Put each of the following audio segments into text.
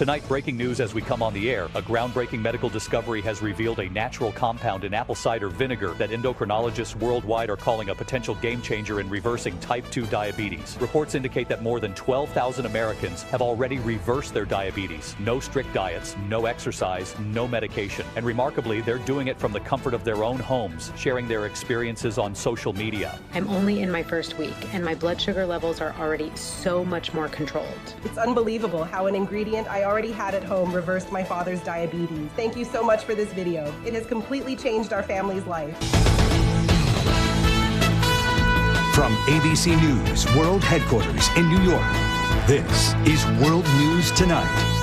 Tonight, breaking news as we come on the air. A groundbreaking medical discovery has revealed a natural compound in apple cider vinegar that endocrinologists worldwide are calling a potential game changer in reversing type 2 diabetes. Reports indicate that more than 12,000 Americans have already reversed their diabetes. No strict diets, no exercise, no medication. And remarkably, they're doing it from the comfort of their own homes, sharing their experiences on social media. I'm only in my first week, and my blood sugar levels are already so much more controlled. It's unbelievable how an ingredient I already had at home reversed my father's diabetes. Thank you so much for this video. It has completely changed our family's life. From ABC News World Headquarters in New York, this is World News Tonight.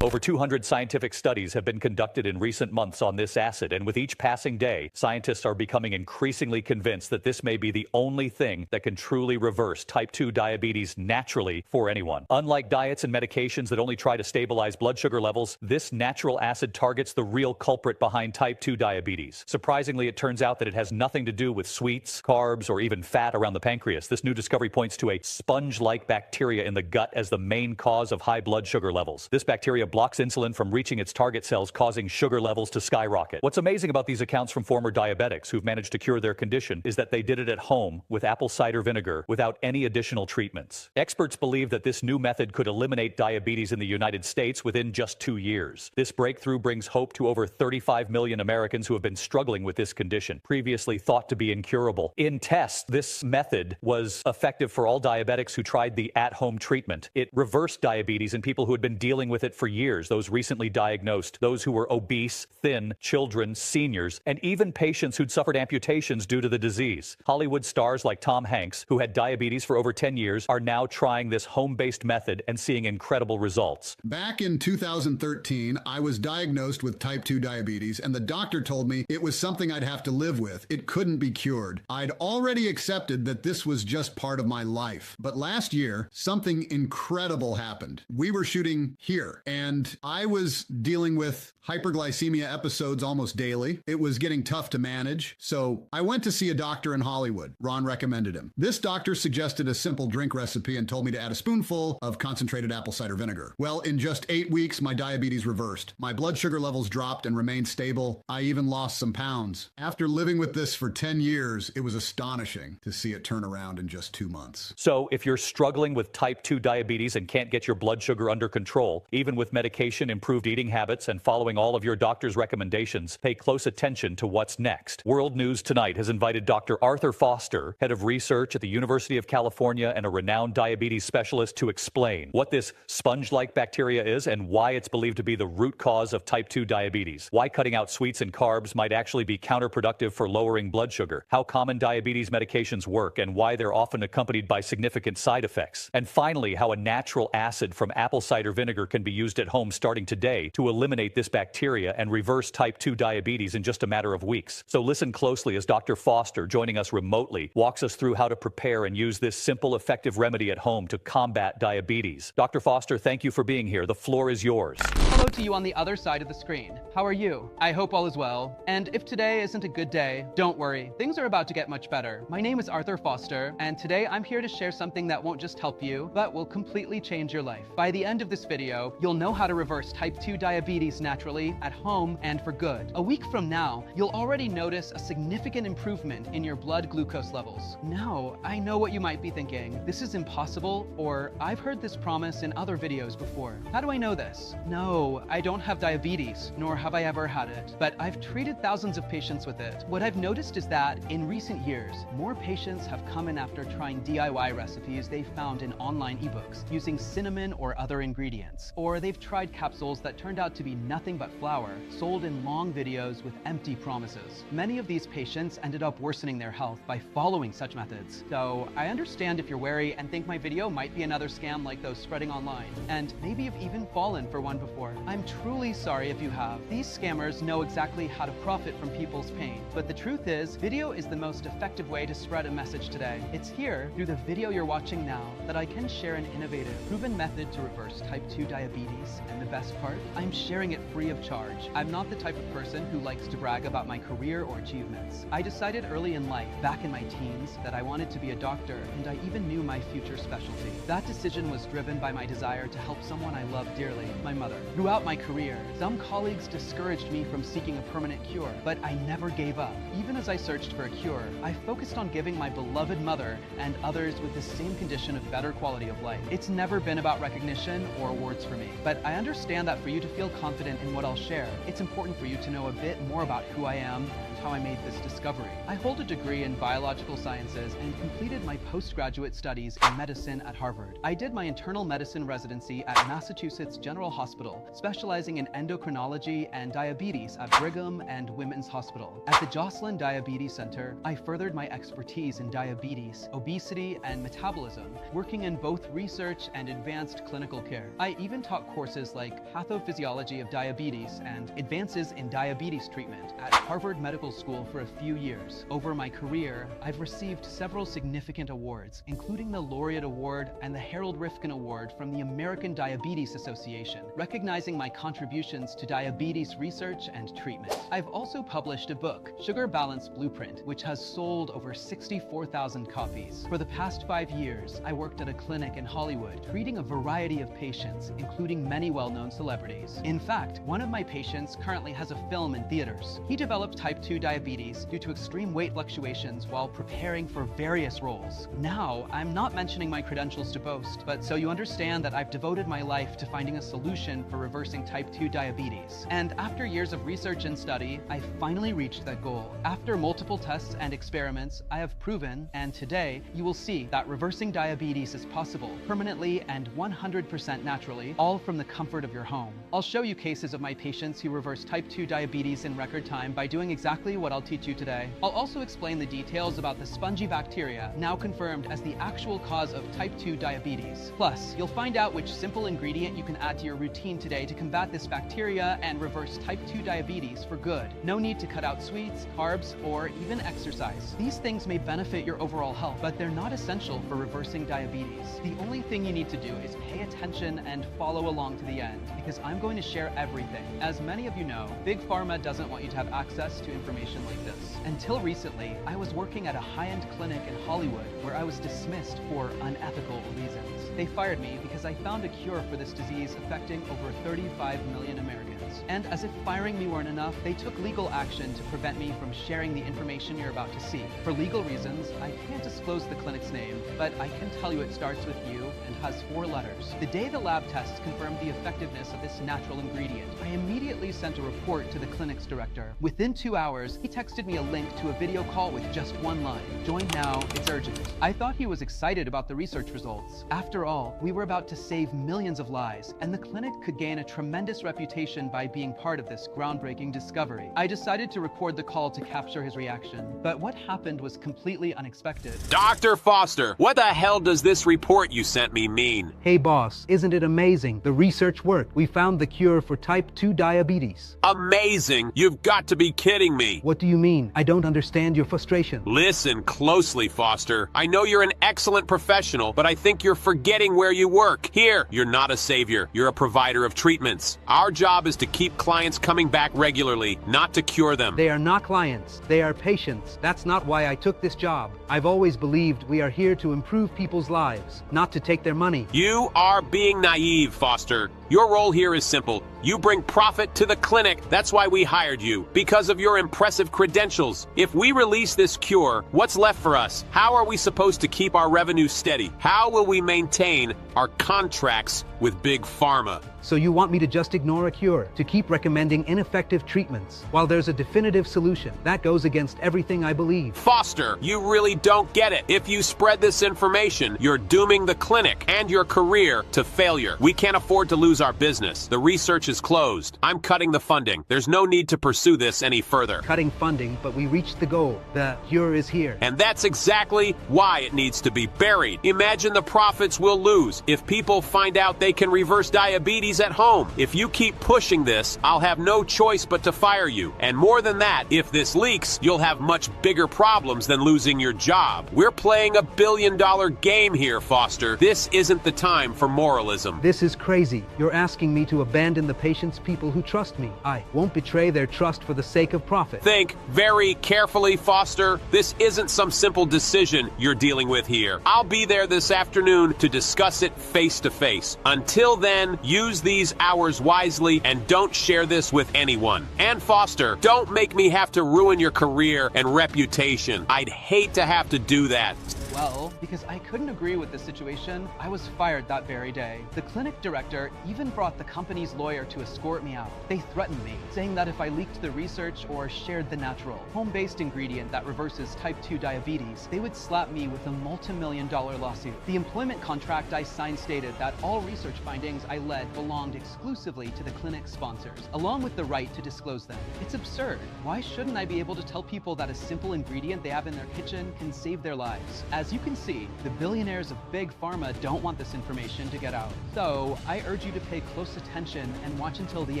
Over 200 scientific studies have been conducted in recent months on this acid, and with each passing day, scientists are becoming increasingly convinced that this may be the only thing that can truly reverse type 2 diabetes naturally for anyone. Unlike diets and medications that only try to stabilize blood sugar levels, this natural acid targets the real culprit behind type 2 diabetes. Surprisingly, it turns out that it has nothing to do with sweets, carbs, or even fat around the pancreas. This new discovery points to a sponge-like bacteria in the gut as the main cause of high blood sugar levels. This bacteria blocks insulin from reaching its target cells, causing sugar levels to skyrocket. What's amazing about these accounts from former diabetics who've managed to cure their condition is that they did it at home with apple cider vinegar without any additional treatments. Experts believe that this new method could eliminate diabetes in the United States within just 2 years. This breakthrough brings hope to over 35 million Americans who have been struggling with this condition, previously thought to be incurable. In tests, this method was effective for all diabetics who tried the at-home treatment. It reversed diabetes in people who had been dealing with it for years, those recently diagnosed, those who were obese, thin, children, seniors, and even patients who'd suffered amputations due to the disease. Hollywood stars like Tom Hanks, who had diabetes for over 10 years, are now trying this home-based method and seeing incredible results. Back in 2013, I was diagnosed with type 2 diabetes, and the doctor told me it was something I'd have to live with. It couldn't be cured. I'd already accepted that this was just part of my life. But last year, something incredible happened. We were shooting here, and I was dealing with hyperglycemia episodes almost daily. It was getting tough to manage, so I went to see a doctor in Hollywood. Ron recommended him. This doctor suggested a simple drink recipe and told me to add a spoonful of concentrated apple cider vinegar. Well, in just 8 weeks, my diabetes reversed. My blood sugar levels dropped and remained stable. I even lost some pounds. After living with this for 10 years, it was astonishing to see it turn around in just 2 months. So if you're struggling with type 2 diabetes and can't get your blood sugar under control, even with medication, improved eating habits, and following all of your doctor's recommendations, pay close attention to what's next. World News Tonight has invited Dr. Arthur Foster, head of research at the University of California and a renowned diabetes specialist, to explain what this sponge-like bacteria is and why it's believed to be the root cause of type 2 diabetes, why cutting out sweets and carbs might actually be counterproductive for lowering blood sugar, how common diabetes medications work and why they're often accompanied by significant side effects, and finally, how a natural acid from apple cider vinegar can be used at home starting today to eliminate this bacteria and reverse type 2 diabetes in just a matter of weeks. So listen closely as Dr. Foster, joining us remotely, walks us through how to prepare and use this simple, effective remedy at home to combat diabetes. Dr. Foster, thank you for being here. The floor is yours. Hello to you on the other side of the screen. How are you? I hope all is well. And if today isn't a good day, don't worry. Things are about to get much better. My name is Arthur Foster, and today I'm here to share something that won't just help you, but will completely change your life. By the end of this video, you'll know how to reverse type 2 diabetes naturally, at home, and for good. A week from now, you'll already notice a significant improvement in your blood glucose levels. Now, I know what you might be thinking. This is impossible, or I've heard this promise in other videos before. How do I know this? No, I don't have diabetes, nor have I ever had it, but I've treated thousands of patients with it. What I've noticed is that in recent years, more patients have come in after trying DIY recipes they found in online ebooks using cinnamon or other ingredients, or they've tried capsules that turned out to be nothing but flour, sold in long videos with empty promises. Many of these patients ended up worsening their health by following such methods. So I understand if you're wary and think my video might be another scam like those spreading online, and maybe you've even fallen for one before. I'm truly sorry if you have. These scammers know exactly how to profit from people's pain. But the truth is, video is the most effective way to spread a message today. It's here, through the video you're watching now, that I can share an innovative, proven method to reverse type 2 diabetes. And the best part? I'm sharing it free of charge. I'm not the type of person who likes to brag about my career or achievements. I decided early in life, back in my teens, that I wanted to be a doctor, and I even knew my future specialty. That decision was driven by my desire to help someone I love dearly, my mother. Throughout my career, some colleagues discouraged me from seeking a permanent cure, but I never gave up. Even as I searched for a cure, I focused on giving my beloved mother and others with the same condition a better quality of life. It's never been about recognition or awards for me, but I understand that for you to feel confident in what I'll share, it's important for you to know a bit more about who I am and how I made this discovery. I hold a degree in biological sciences and completed my postgraduate studies in medicine at Harvard. I did my internal medicine residency at Massachusetts General Hospital, specializing in endocrinology and diabetes at Brigham and Women's Hospital. At the Joslin Diabetes Center, I furthered my expertise in diabetes, obesity, and metabolism, working in both research and advanced clinical care. I even taught courses like pathophysiology of diabetes and advances in diabetes treatment at Harvard Medical School for a few years. Over my career, I've received several significant awards, including the Laureate Award and the Harold Rifkin Award from the American Diabetes Association, recognizing my contributions to diabetes research and treatment. I've also published a book, Sugar Balance Blueprint, which has sold over 64,000 copies. For the past 5 years, I worked at a clinic in Hollywood, treating a variety of patients, including many well-known celebrities. In fact, one of my patients currently has a film in theaters. He developed type 2 diabetes due to extreme weight fluctuations while preparing for various roles. Now, I'm not mentioning my credentials to boast, but so you understand that I've devoted my life to finding a solution for reversing type 2 diabetes. And after years of research and study, I finally reached that goal. After multiple tests and experiments, I have proven, and today, you will see that reversing diabetes is possible, permanently and 100% naturally, all from the comfort of your home. I'll show you cases of my patients who reverse type 2 diabetes in record time by doing exactly what I'll teach you today. I'll also explain the details about the spongy bacteria, now confirmed as the actual cause of type 2 diabetes. Plus, you'll find out which simple ingredient you can add to your routine today to combat this bacteria and reverse type 2 diabetes for good. No need to cut out sweets, carbs, or even exercise. These things may benefit your overall health, but they're not essential for reversing diabetes. The only thing you need to do is pay attention and follow along to the end, because I'm going to share everything. As many of you know, Big Pharma doesn't want you to have access to information like this. Until recently, I was working at a high-end clinic in Hollywood where I was dismissed for unethical reasons. They fired me because I found a cure for this disease affecting over 35 million Americans. And as if firing me weren't enough, they took legal action to prevent me from sharing the information you're about to see. For legal reasons, I can't disclose the clinic's name, but I can tell you it starts with U and has 4 letters. The day the lab tests confirmed the effectiveness of this natural ingredient, I immediately sent a report to the clinic's director. Within 2 hours, he texted me a link to a video call with just 1 line. Join now, it's urgent. I thought he was excited about the research results. After all, we were about to save millions of lives, and the clinic could gain a tremendous reputation by being part of this groundbreaking discovery. I decided to record the call to capture his reaction, but what happened was completely unexpected. Dr. Foster, what the hell does this report you sent me mean? Hey boss, isn't it amazing? The research worked. We found the cure for type 2 diabetes. Amazing! You've got to be kidding me. What do you mean? I don't understand your frustration. Listen closely, Foster. I know you're an excellent professional, but I think you're forgetting where you work. Here, you're not a savior. You're a provider of treatments. Our job is to keep clients coming back regularly, not to cure them. They are not clients. They are patients. That's not why I took this job. I've always believed we are here to improve people's lives, not to take their money. You are being naive, Foster. Your role here is simple. You bring profit to the clinic. That's why we hired you, because of your impressive credentials. If we release this cure, what's left for us? How are we supposed to keep our revenue steady? How will we maintain our contracts with Big Pharma? So you want me to just ignore a cure, to keep recommending ineffective treatments, while there's a definitive solution? That goes against everything I believe. Foster, you really don't get it. If you spread this information, you're dooming the clinic and your career to failure. We can't afford to lose our business. The research is closed. I'm cutting the funding. There's no need to pursue this any further. Cutting funding, but we reached the goal. The cure is here. And that's exactly why it needs to be buried. Imagine the profits we'll lose if people find out they can reverse diabetes at home. If you keep pushing this, I'll have no choice but to fire you. And more than that, if this leaks, you'll have much bigger problems than losing your job. We're playing a billion-dollar game here, Foster. This isn't the time for moralism. This is crazy. You're asking me to abandon the patients, people who trust me. I won't betray their trust for the sake of profit. Think very carefully, Foster. This isn't some simple decision you're dealing with here. I'll be there this afternoon to discuss it face to face. Until then, use these hours wisely and don't share this with anyone. And Foster, don't make me have to ruin your career and reputation. I'd hate to have to do that. Well, because I couldn't agree with this situation, I was fired that very day. The clinic director even brought the company's lawyer to escort me out. They threatened me, saying that if I leaked the research or shared the natural, home-based ingredient that reverses type 2 diabetes, they would slap me with a multi-million-dollar lawsuit. The employment contract I signed stated that all research findings I led belonged exclusively to the clinic's sponsors, along with the right to disclose them. It's absurd. Why shouldn't I be able to tell people that a simple ingredient they have in their kitchen can save their lives? As you can see, the billionaires of Big Pharma don't want this information to get out. So, I urge you to pay close attention and watch until the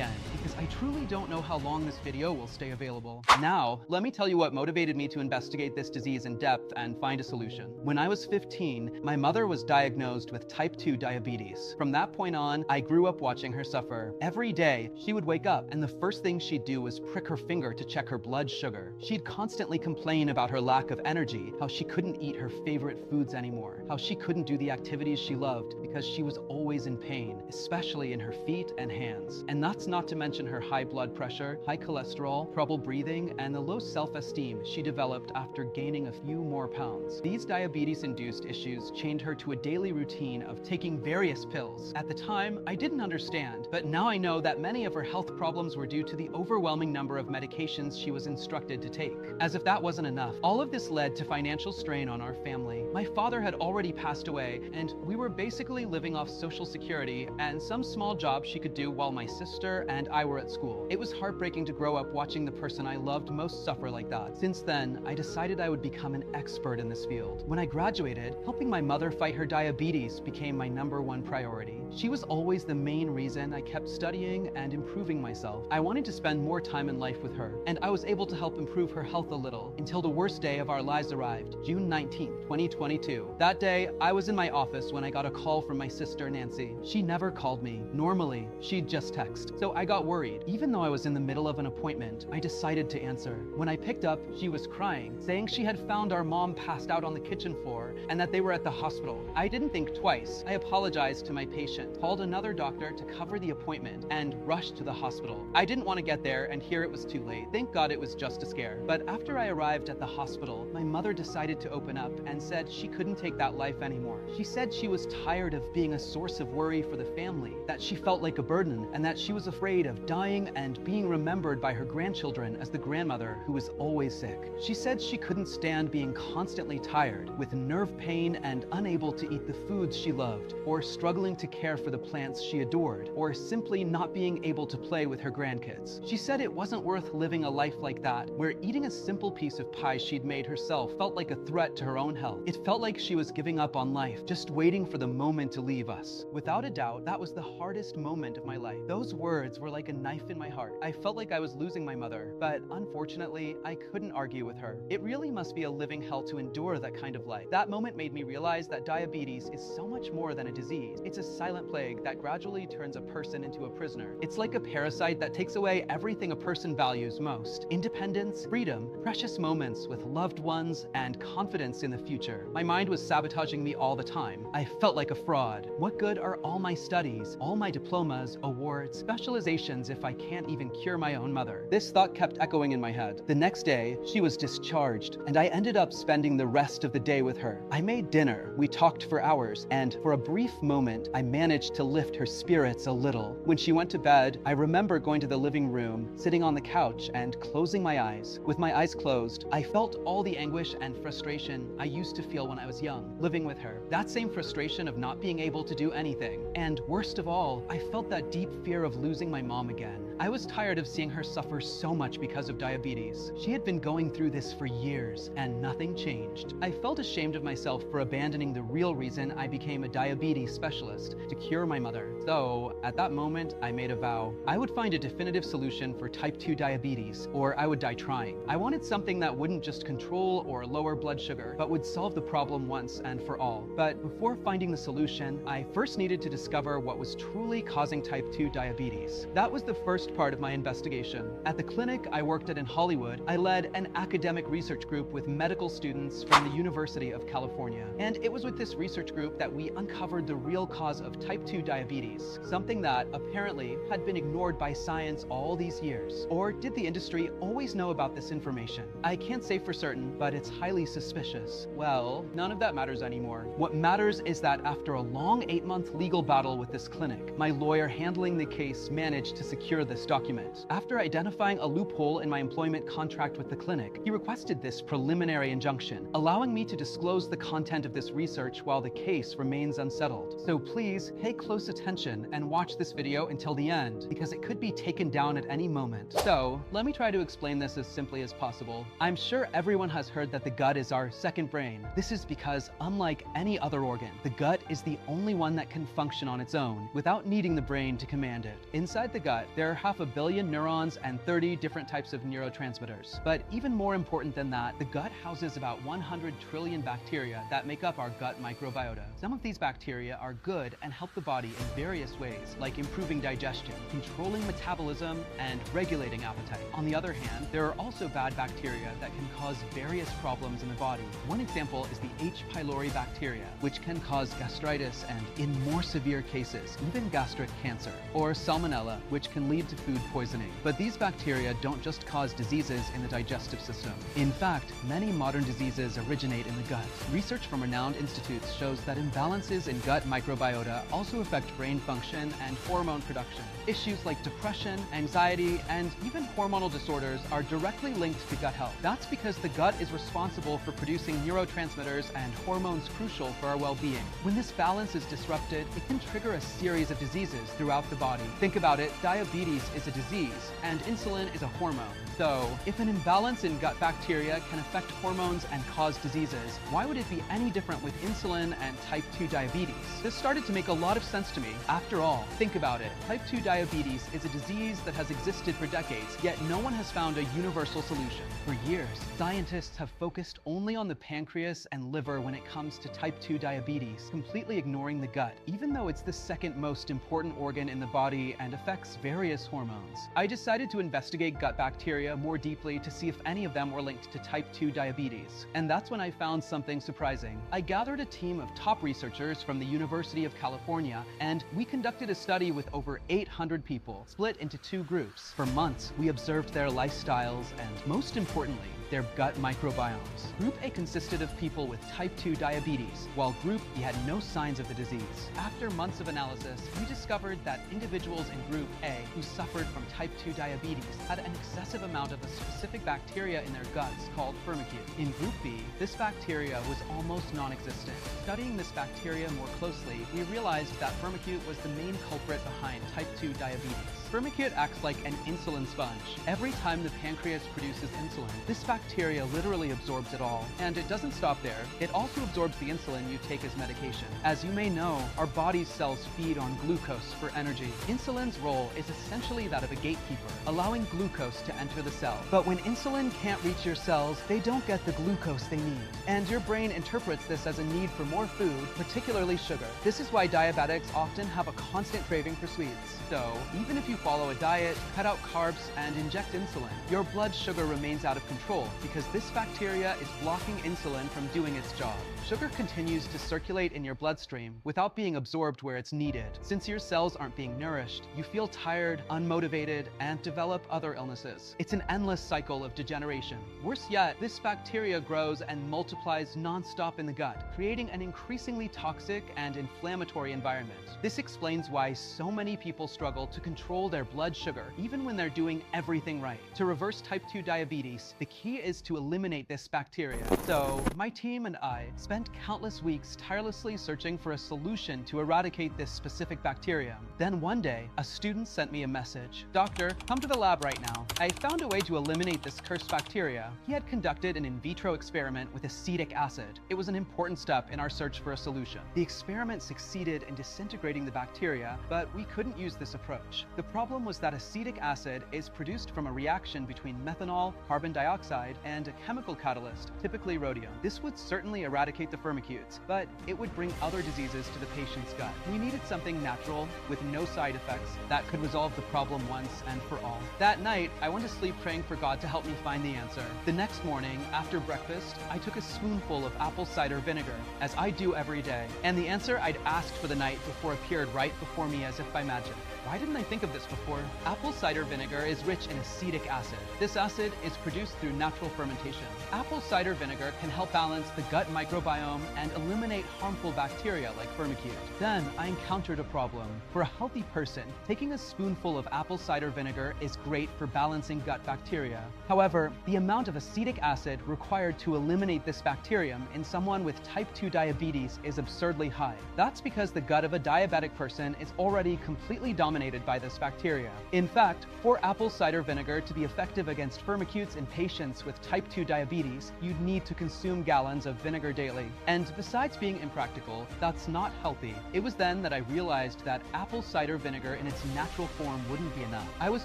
end, because I truly don't know how long this video will stay available. Now, let me tell you what motivated me to investigate this disease in depth and find a solution. When I was 15, my mother was diagnosed with type 2 diabetes. From that point on, I grew up watching her suffer. Every day, she would wake up, and the first thing she'd do was prick her finger to check her blood sugar. She'd constantly complain about her lack of energy, how she couldn't eat her favorite foods anymore, how she couldn't do the activities she loved because she was always in pain, especially in her feet and hands. And that's not to mention her high blood pressure, high cholesterol, trouble breathing, and the low self-esteem she developed after gaining a few more pounds. These diabetes-induced issues chained her to a daily routine of taking various pills. At the time, I didn't understand, but now I know that many of her health problems were due to the overwhelming number of medications she was instructed to take. As if that wasn't enough, all of this led to financial strain on our family. My father had already passed away, and we were basically living off Social Security and some small job she could do while my sister and I were at school. It was heartbreaking to grow up watching the person I loved most suffer like that. Since then, I decided I would become an expert in this field. When I graduated, helping my mother fight her diabetes became my #1 priority. She was always the main reason I kept studying and improving myself. I wanted to spend more time in life with her, and I was able to help improve her health a little until the worst day of our lives arrived, June 19th, 2022. That day, I was in my office when I got a call from my sister Nancy. She never called me. Normally, she'd just text. So I got worried. Even though I was in the middle of an appointment, I decided to answer. When I picked up, she was crying, saying she had found our mom passed out on the kitchen floor and that they were at the hospital. I didn't think twice. I apologized to my patient, called another doctor to cover the appointment, and rushed to the hospital. I didn't want to get there and hear it was too late. Thank God it was just a scare. But after I arrived at the hospital, my mother decided to open up and said she couldn't take that life anymore. She said she was tired of being a source of worry for the family, that she felt like a burden, and that she was afraid of dying and being remembered by her grandchildren as the grandmother who was always sick. She said she couldn't stand being constantly tired, with nerve pain and unable to eat the foods she loved, or struggling to care for the plants she adored, or simply not being able to play with her grandkids. She said it wasn't worth living a life like that, where eating a simple piece of pie she'd made herself felt like a threat to her own health. It felt like she was giving up on life, just waiting for the moment to leave us. Without a doubt, that was the hardest moment of my life. Those words were like a knife in my heart. I felt like I was losing my mother, but unfortunately, I couldn't argue with her. It really must be a living hell to endure that kind of life. That moment made me realize that diabetes is so much more than a disease. It's a silent plague that gradually turns a person into a prisoner. It's like a parasite that takes away everything a person values most: independence, freedom, precious moments with loved ones, and confidence in the future. My mind was sabotaging me all the time. I felt like a fraud. What good are all my studies, all my diplomas, awards, specializations if I can't even cure my own mother? This thought kept echoing in my head. The next day, she was discharged, and I ended up spending the rest of the day with her. I made dinner, we talked for hours, and for a brief moment, I managed to lift her spirits a little. When she went to bed, I remember going to the living room, sitting on the couch, and closing my eyes. With my eyes closed, I felt all the anguish and frustration I used used to feel when I was young, living with her. That same frustration of not being able to do anything. And worst of all, I felt that deep fear of losing my mom again. I was tired of seeing her suffer so much because of diabetes. She had been going through this for years, and nothing changed. I felt ashamed of myself for abandoning the real reason I became a diabetes specialist, to cure my mother. So, at that moment, I made a vow. I would find a definitive solution for type 2 diabetes, or I would die trying. I wanted something that wouldn't just control or lower blood sugar, but would solve the problem once and for all. But before finding the solution, I first needed to discover what was truly causing type 2 diabetes. That was the first part of my investigation. At the clinic I worked at in Hollywood, I led an academic research group with medical students from the University of California. And it was with this research group that we uncovered the real cause of type 2 diabetes, something that apparently had been ignored by science all these years. Or did the industry always know about this information? I can't say for certain, but it's highly suspicious. Well, none of that matters anymore. What matters is that after a long 8-month legal battle with this clinic, my lawyer handling the case managed to secure this document. After identifying a loophole in my employment contract with the clinic, he requested this preliminary injunction, allowing me to disclose the content of this research while the case remains unsettled. So please pay close attention and watch this video until the end, because it could be taken down at any moment. So let me try to explain this as simply as possible. I'm sure everyone has heard that the gut is our second brain. This is because, unlike any other organ, the gut is the only one that can function on its own without needing the brain to command it. Inside the gut, there are 500 million neurons and 30 different types of neurotransmitters. But even more important than that, the gut houses about 100 trillion bacteria that make up our gut microbiota. Some of these bacteria are good and help the body in various ways, like improving digestion, controlling metabolism, and regulating appetite. On the other hand, there are also bad bacteria that can cause various problems in the body. One example is the H. pylori bacteria, which can cause gastritis and, in more severe cases, even gastric cancer, or salmonella, which can lead to food poisoning. But these bacteria don't just cause diseases in the digestive system. In fact, many modern diseases originate in the gut. Research from renowned institutes shows that imbalances in gut microbiota also affect brain function and hormone production. Issues like depression, anxiety, and even hormonal disorders are directly linked to gut health. That's because the gut is responsible for producing neurotransmitters and hormones crucial for our well-being. When this balance is disrupted, it can trigger a series of diseases throughout the body. Think about it, diabetes is a disease, and insulin is a hormone. So, if an imbalance in gut bacteria can affect hormones and cause diseases, why would it be any different with insulin and type 2 diabetes? This started to make a lot of sense to me. After all, think about it. Type 2 diabetes is a disease that has existed for decades, yet no one has found a universal solution. For years, scientists have focused only on the pancreas and liver when it comes to type 2 diabetes, completely ignoring the gut, even though it's the second most important organ in the body and affects various hormones. I decided to investigate gut bacteria more deeply to see if any of them were linked to type 2 diabetes. And that's when I found something surprising. I gathered a team of top researchers from the University of California, and we conducted a study with over 800 people, split into 2 groups. For months, we observed their lifestyles and, most importantly, their gut microbiomes. Group A consisted of people with type 2 diabetes, while Group B had no signs of the disease. After months of analysis, we discovered that individuals in Group A who suffered from type 2 diabetes had an excessive amount of a specific bacteria in their guts called firmicute. In Group B, this bacteria was almost non-existent. Studying this bacteria more closely, we realized that firmicute was the main culprit behind type 2 diabetes. Firmicute acts like an insulin sponge. Every time the pancreas produces insulin, this bacteria literally absorbs it all. And it doesn't stop there. It also absorbs the insulin you take as medication. As you may know, our body's cells feed on glucose for energy. Insulin's role is essentially that of a gatekeeper, allowing glucose to enter the cell. But when insulin can't reach your cells, they don't get the glucose they need. And your brain interprets this as a need for more food, particularly sugar. This is why diabetics often have a constant craving for sweets. So, even if you follow a diet, cut out carbs, and inject insulin, your blood sugar remains out of control because this bacteria is blocking insulin from doing its job. Sugar continues to circulate in your bloodstream without being absorbed where it's needed. Since your cells aren't being nourished, you feel tired, unmotivated, and develop other illnesses. It's an endless cycle of degeneration. Worse yet, this bacteria grows and multiplies non-stop in the gut, creating an increasingly toxic and inflammatory environment. This explains why so many people struggle to control their blood sugar, even when they're doing everything right. To reverse type 2 diabetes, the key is to eliminate this bacteria. So, my team and I spent countless weeks tirelessly searching for a solution to eradicate this specific bacteria. Then one day, a student sent me a message. "Doctor, come to the lab right now. I found a way to eliminate this cursed bacteria." He had conducted an in vitro experiment with acetic acid. It was an important step in our search for a solution. The experiment succeeded in disintegrating the bacteria, but we couldn't use this approach. The problem was that acetic acid is produced from a reaction between methanol, carbon dioxide, and a chemical catalyst, typically rhodium. This would certainly eradicate the firmicutes, but it would bring other diseases to the patient's gut. We needed something natural, with no side effects, that could resolve the problem once and for all. That night, I went to sleep praying for God to help me find the answer. The next morning, after breakfast, I took a spoonful of apple cider vinegar, as I do every day, and the answer I'd asked for the night before appeared right before me as if by magic. Why didn't I think of this before? Apple cider vinegar is rich in acetic acid. This acid is produced through natural fermentation. Apple cider vinegar can help balance the gut microbiome and eliminate harmful bacteria like firmicutes. Then I encountered a problem. For a healthy person, taking a spoonful of apple cider vinegar is great for balancing gut bacteria. However, the amount of acetic acid required to eliminate this bacterium in someone with type 2 diabetes is absurdly high. That's because the gut of a diabetic person is already completely dominated by this bacteria. In fact, for apple cider vinegar to be effective against firmicutes in patients with type 2 diabetes, you'd need to consume gallons of vinegar daily. And besides being impractical, that's not healthy. It was then that I realized that apple cider vinegar in its natural form wouldn't be enough. I was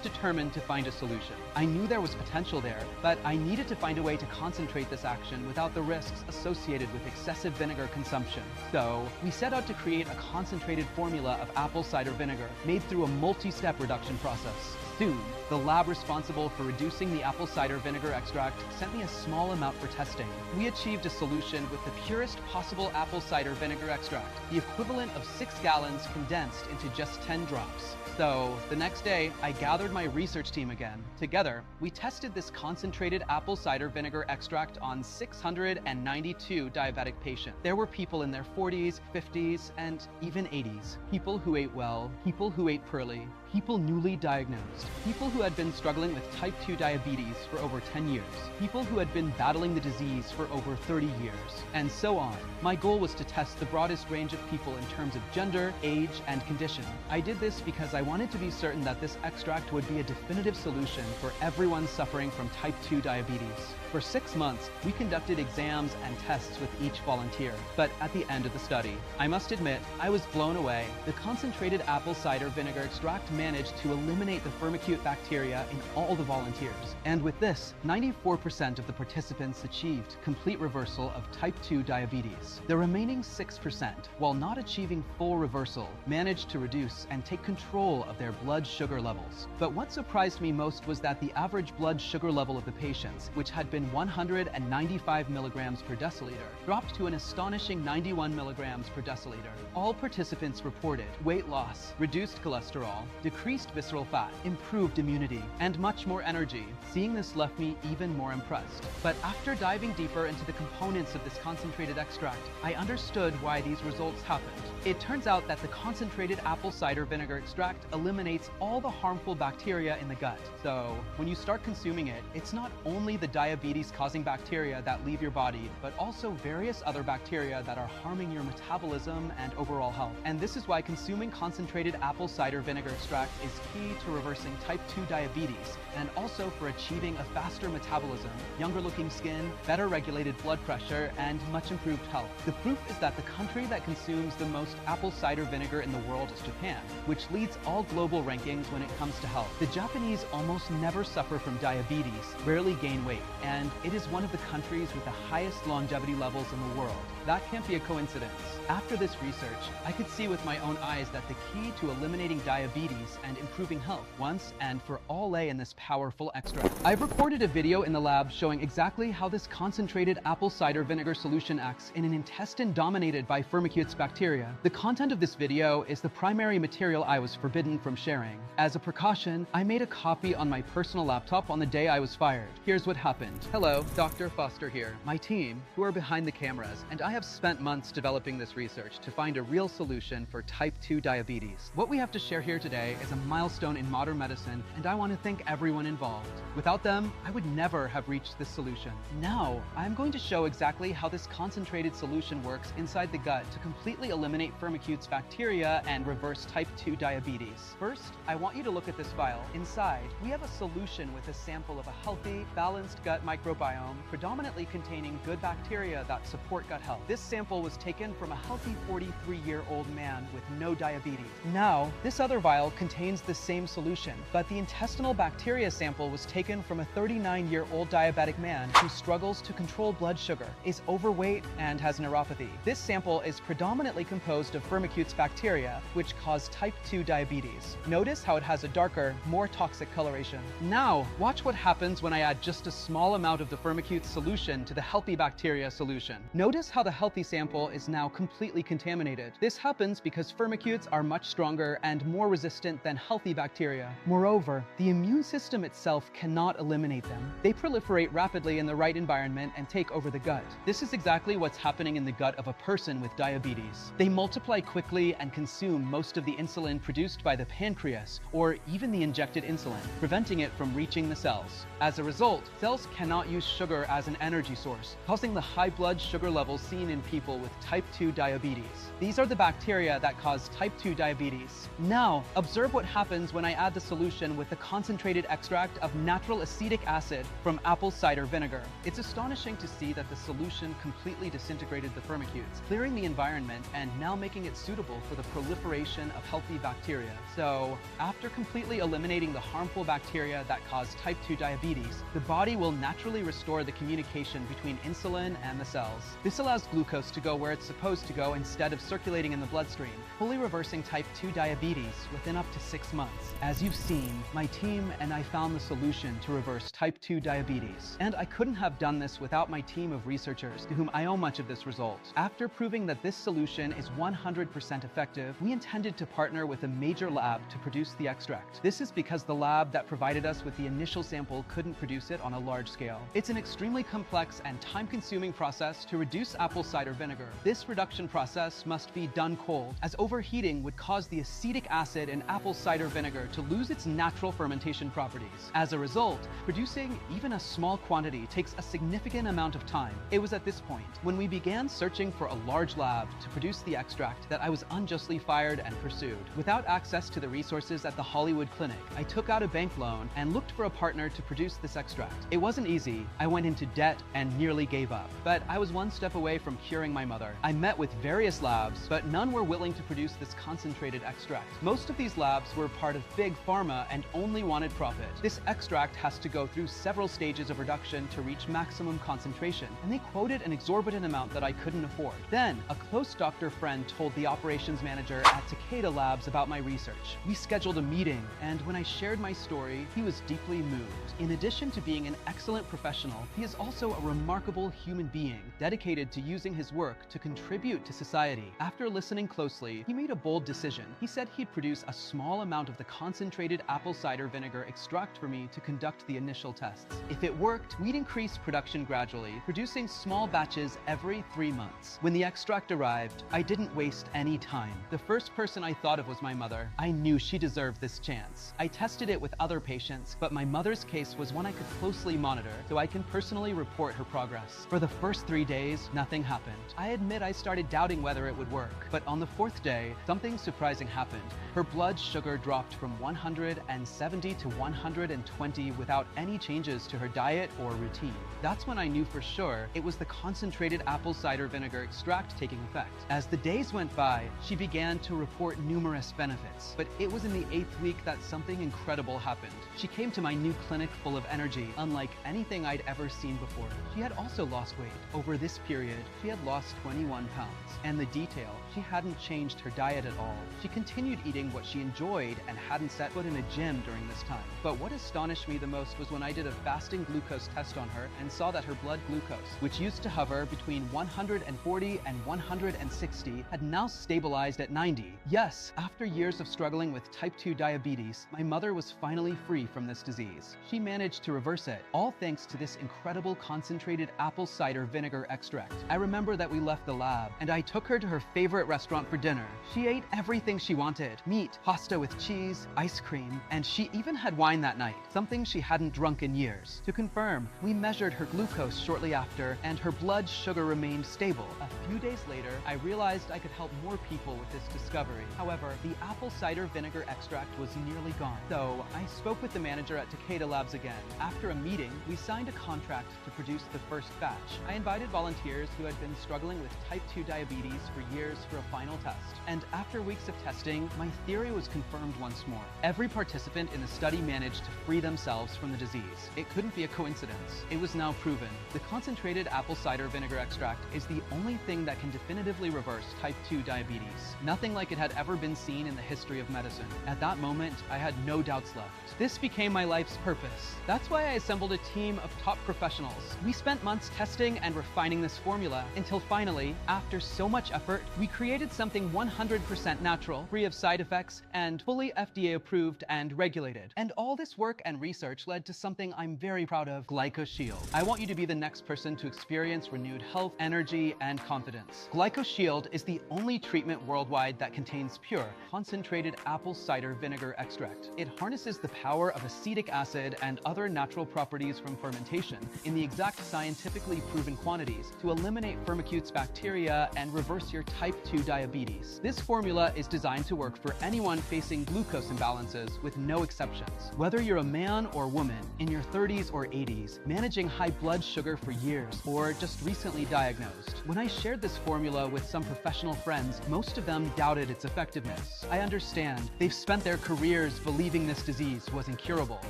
determined to find a solution. I knew there was potential there, but I needed to find a way to concentrate this action without the risks associated with excessive vinegar consumption. So, we set out to create a concentrated formula of apple cider vinegar made through a multi-step reduction process. Soon, the lab responsible for reducing the apple cider vinegar extract sent me a small amount for testing. We achieved a solution with the purest possible apple cider vinegar extract, the equivalent of 6 gallons condensed into just 10 drops. So, the next day, I gathered my research team again. Together, we tested this concentrated apple cider vinegar extract on 692 diabetic patients. There were people in their 40s, 50s, and even 80s. People who ate well, people who ate poorly, people newly diagnosed, people who had been struggling with type 2 diabetes for over 10 years, people who had been battling the disease for over 30 years, and so on. My goal was to test the broadest range of people in terms of gender, age, and condition. I did this because I wanted to be certain that this extract would be a definitive solution for everyone suffering from type 2 diabetes. For 6 months, we conducted exams and tests with each volunteer. But at the end of the study, I must admit, I was blown away. The concentrated apple cider vinegar extract managed to eliminate the firmicute bacteria in all the volunteers. And with this, 94% of the participants achieved complete reversal of type 2 diabetes. The remaining 6%, while not achieving full reversal, managed to reduce and take control of their blood sugar levels. But what surprised me most was that the average blood sugar level of the patients, which had been 195 milligrams per deciliter, dropped to an astonishing 91 milligrams per deciliter. All participants reported weight loss, reduced cholesterol, decreased visceral fat, improved immunity, and much more energy. Seeing this left me even more impressed. But after diving deeper into the components of this concentrated extract, I understood why these results happened. It turns out that the concentrated apple cider vinegar extract eliminates all the harmful bacteria in the gut. So, when you start consuming it, it's not only the diabetes-causing bacteria that leave your body, but also various other bacteria that are harming your metabolism and overall health. And this is why consuming concentrated apple cider vinegar extract is key to reversing type 2 diabetes, and also for achieving a faster metabolism, younger looking skin, better regulated blood pressure, and much improved health. The proof is that the country that consumes the most apple cider vinegar in the world is Japan, which leads all global rankings when it comes to health. The Japanese almost never suffer from diabetes, rarely gain weight, and it is one of the countries with the highest longevity levels in the world. That can't be a coincidence. After this research, I could see with my own eyes that the key to eliminating diabetes and improving health once and for all lay in this powerful extract. I've recorded a video in the lab showing exactly how this concentrated apple cider vinegar solution acts in an intestine dominated by firmicutes bacteria. The content of this video is the primary material I was forbidden from sharing. As a precaution, I made a copy on my personal laptop on the day I was fired. Here's what happened. Hello, Dr. Foster here. My team, who are behind the cameras, and I have spent months developing this research to find a real solution for type 2 diabetes. What we have to share here today is a milestone in modern medicine, and I want to thank everyone involved. Without them, I would never have reached this solution. Now, I'm going to show exactly how this concentrated solution works inside the gut to completely eliminate Firmicutes bacteria and reverse type 2 diabetes. First, I want you to look at this vial. Inside, we have a solution with a sample of a healthy, balanced gut microbiome, predominantly containing good bacteria that support gut health. This sample was taken from a healthy 43-year-old man with no diabetes. Now, this other vial contains the same solution, but the intestinal bacteria sample was taken from a 39-year-old diabetic man who struggles to control blood sugar, is overweight, and has neuropathy. This sample is predominantly composed of Firmicutes bacteria, which cause type 2 diabetes. Notice how it has a darker, more toxic coloration. Now, watch what happens when I add just a small amount of the Firmicutes solution to the healthy bacteria solution. Notice how the healthy sample is now completely contaminated. This happens because Firmicutes are much stronger and more resistant than healthy bacteria. Moreover, the immune system itself cannot eliminate them. They proliferate rapidly in the right environment and take over the gut. This is exactly what's happening in the gut of a person with diabetes. They multiply quickly and consume most of the insulin produced by the pancreas, or even the injected insulin, preventing it from reaching the cells. As a result, cells cannot use sugar as an energy source, causing the high blood sugar levels seen in people with type 2 diabetes. These are the bacteria that cause type 2 diabetes. Now, observe what happens when I add the solution with the concentrated extract of natural acetic acid from apple cider vinegar. It's astonishing to see that the solution completely disintegrated the Firmicutes, clearing the environment and now making it suitable for the proliferation of healthy bacteria. So, after completely eliminating the harmful bacteria that cause type 2 diabetes, the body will naturally restore the communication between insulin and the cells. This allows glucose to go where it's supposed to go instead of circulating in the bloodstream, fully reversing type 2 diabetes within up to 6 months. As you've seen, my team and I found the solution to reverse type 2 diabetes. And I couldn't have done this without my team of researchers to whom I owe much of this result. After proving that this solution is 100% effective, we intended to partner with a major lab to produce the extract. This is because the lab that provided us with the initial sample couldn't produce it on a large scale. It's an extremely complex and time-consuming process to reduce apple cider vinegar. This reduction process must be done cold, as overheating would cause the acetic acid in apple cider vinegar to lose its natural fermentation properties. As a result, producing even a small quantity takes a significant amount of time. It was at this point, when we began searching for a large lab to produce the extract, that I was unjustly fired and pursued. Without access to the resources at the Hollywood clinic, I took out a bank loan and looked for a partner to produce this extract. It wasn't easy. I went into debt and nearly gave up. But I was one step away from curing my mother. I met with various labs, but none were willing to produce this concentrated extract. Most of these labs were part of big pharma and only wanted profit. This extract has to go through several stages of reduction to reach maximum concentration, and they quoted an exorbitant amount that I couldn't afford. Then, a close doctor friend told the operations manager at Takeda Labs about my research. We scheduled a meeting, and when I shared my story, he was deeply moved. In addition to being an excellent professional, he is also a remarkable human being, dedicated to using his work to contribute to society. After listening closely, he made a bold decision. He said he'd produce a small amount of the concentrated apple cider vinegar extract for me to conduct the initial tests. If it worked, we'd increase production gradually, producing small batches every 3 months. When the extract arrived, I didn't waste any time. The first person I thought of was my mother. I knew she deserved this chance. I tested it with other patients, but my mother's case was one I could closely monitor, so I can personally report her progress. For the first 3 days, nothing happened. I admit I started doubting whether it would work, but on the 4th day, something surprising happened. Her blood sugar dropped from 170 to 120 without any changes to her diet or routine. That's when I knew for sure it was the concentrated apple cider vinegar extract taking effect. As the days went by, she began to report numerous benefits, but it was in the 8th week that something incredible happened. She came to my new clinic full of energy, unlike anything I'd ever seen before. She had also lost weight. Over this period, she had lost 21 pounds. And the detail, she hadn't changed her diet at all. She continued eating what she enjoyed and hadn't set foot in a gym during this time. But what astonished me the most was when I did a fasting glucose test on her and saw that her blood glucose, which used to hover between 140 and 160, had now stabilized at 90. Yes, after years of struggling with type 2 diabetes, my mother was finally free from this disease. She managed to reverse it, all thanks to this incredible concentrated apple cider vinegar extract. I remember that we left the lab, and I took her to her favorite restaurant for dinner. She ate everything she wanted: meat, pasta, pasta with cheese, ice cream, and she even had wine that night, something she hadn't drunk in years. To confirm, we measured her glucose shortly after, and her blood sugar remained stable. A few days later, I realized I could help more people with this discovery. However, the apple cider vinegar extract was nearly gone. So I spoke with the manager at Takeda Labs again. After a meeting, we signed a contract to produce the first batch. I invited volunteers who had been struggling with type 2 diabetes for years for a final test. And after weeks of testing, my theory was confirmed once more. Every participant in the study managed to free themselves from the disease. It couldn't be a coincidence. It was now proven. The concentrated apple cider vinegar extract is the only thing that can definitively reverse type 2 diabetes. Nothing like it had ever been seen in the history of medicine. At that moment, I had no doubts left. This became my life's purpose. That's why I assembled a team of top professionals. We spent months testing and refining this formula until finally, after so much effort, we created something 100% natural, free of side effects, and fully FDA approved and regulated. And all this work and research led to something I'm very proud of, Glyco Shield. I want you to be the next person to experience renewed health, energy, and confidence. Glyco Shield is the only treatment worldwide that contains pure, concentrated apple cider vinegar extract. It harnesses the power of acetic acid and other natural properties from fermentation in the exact scientifically proven quantities to eliminate Firmicutes bacteria and reverse your type 2 diabetes. This formula is designed to work for anyone facing glucose imbalances with no exceptions. Whether you're a man or woman, in your 30s or 80s, managing high blood sugar for years, or just recently diagnosed. When I shared this formula with some professional friends, most of them doubted its effectiveness. I understand. They've spent their careers believing this disease was incurable.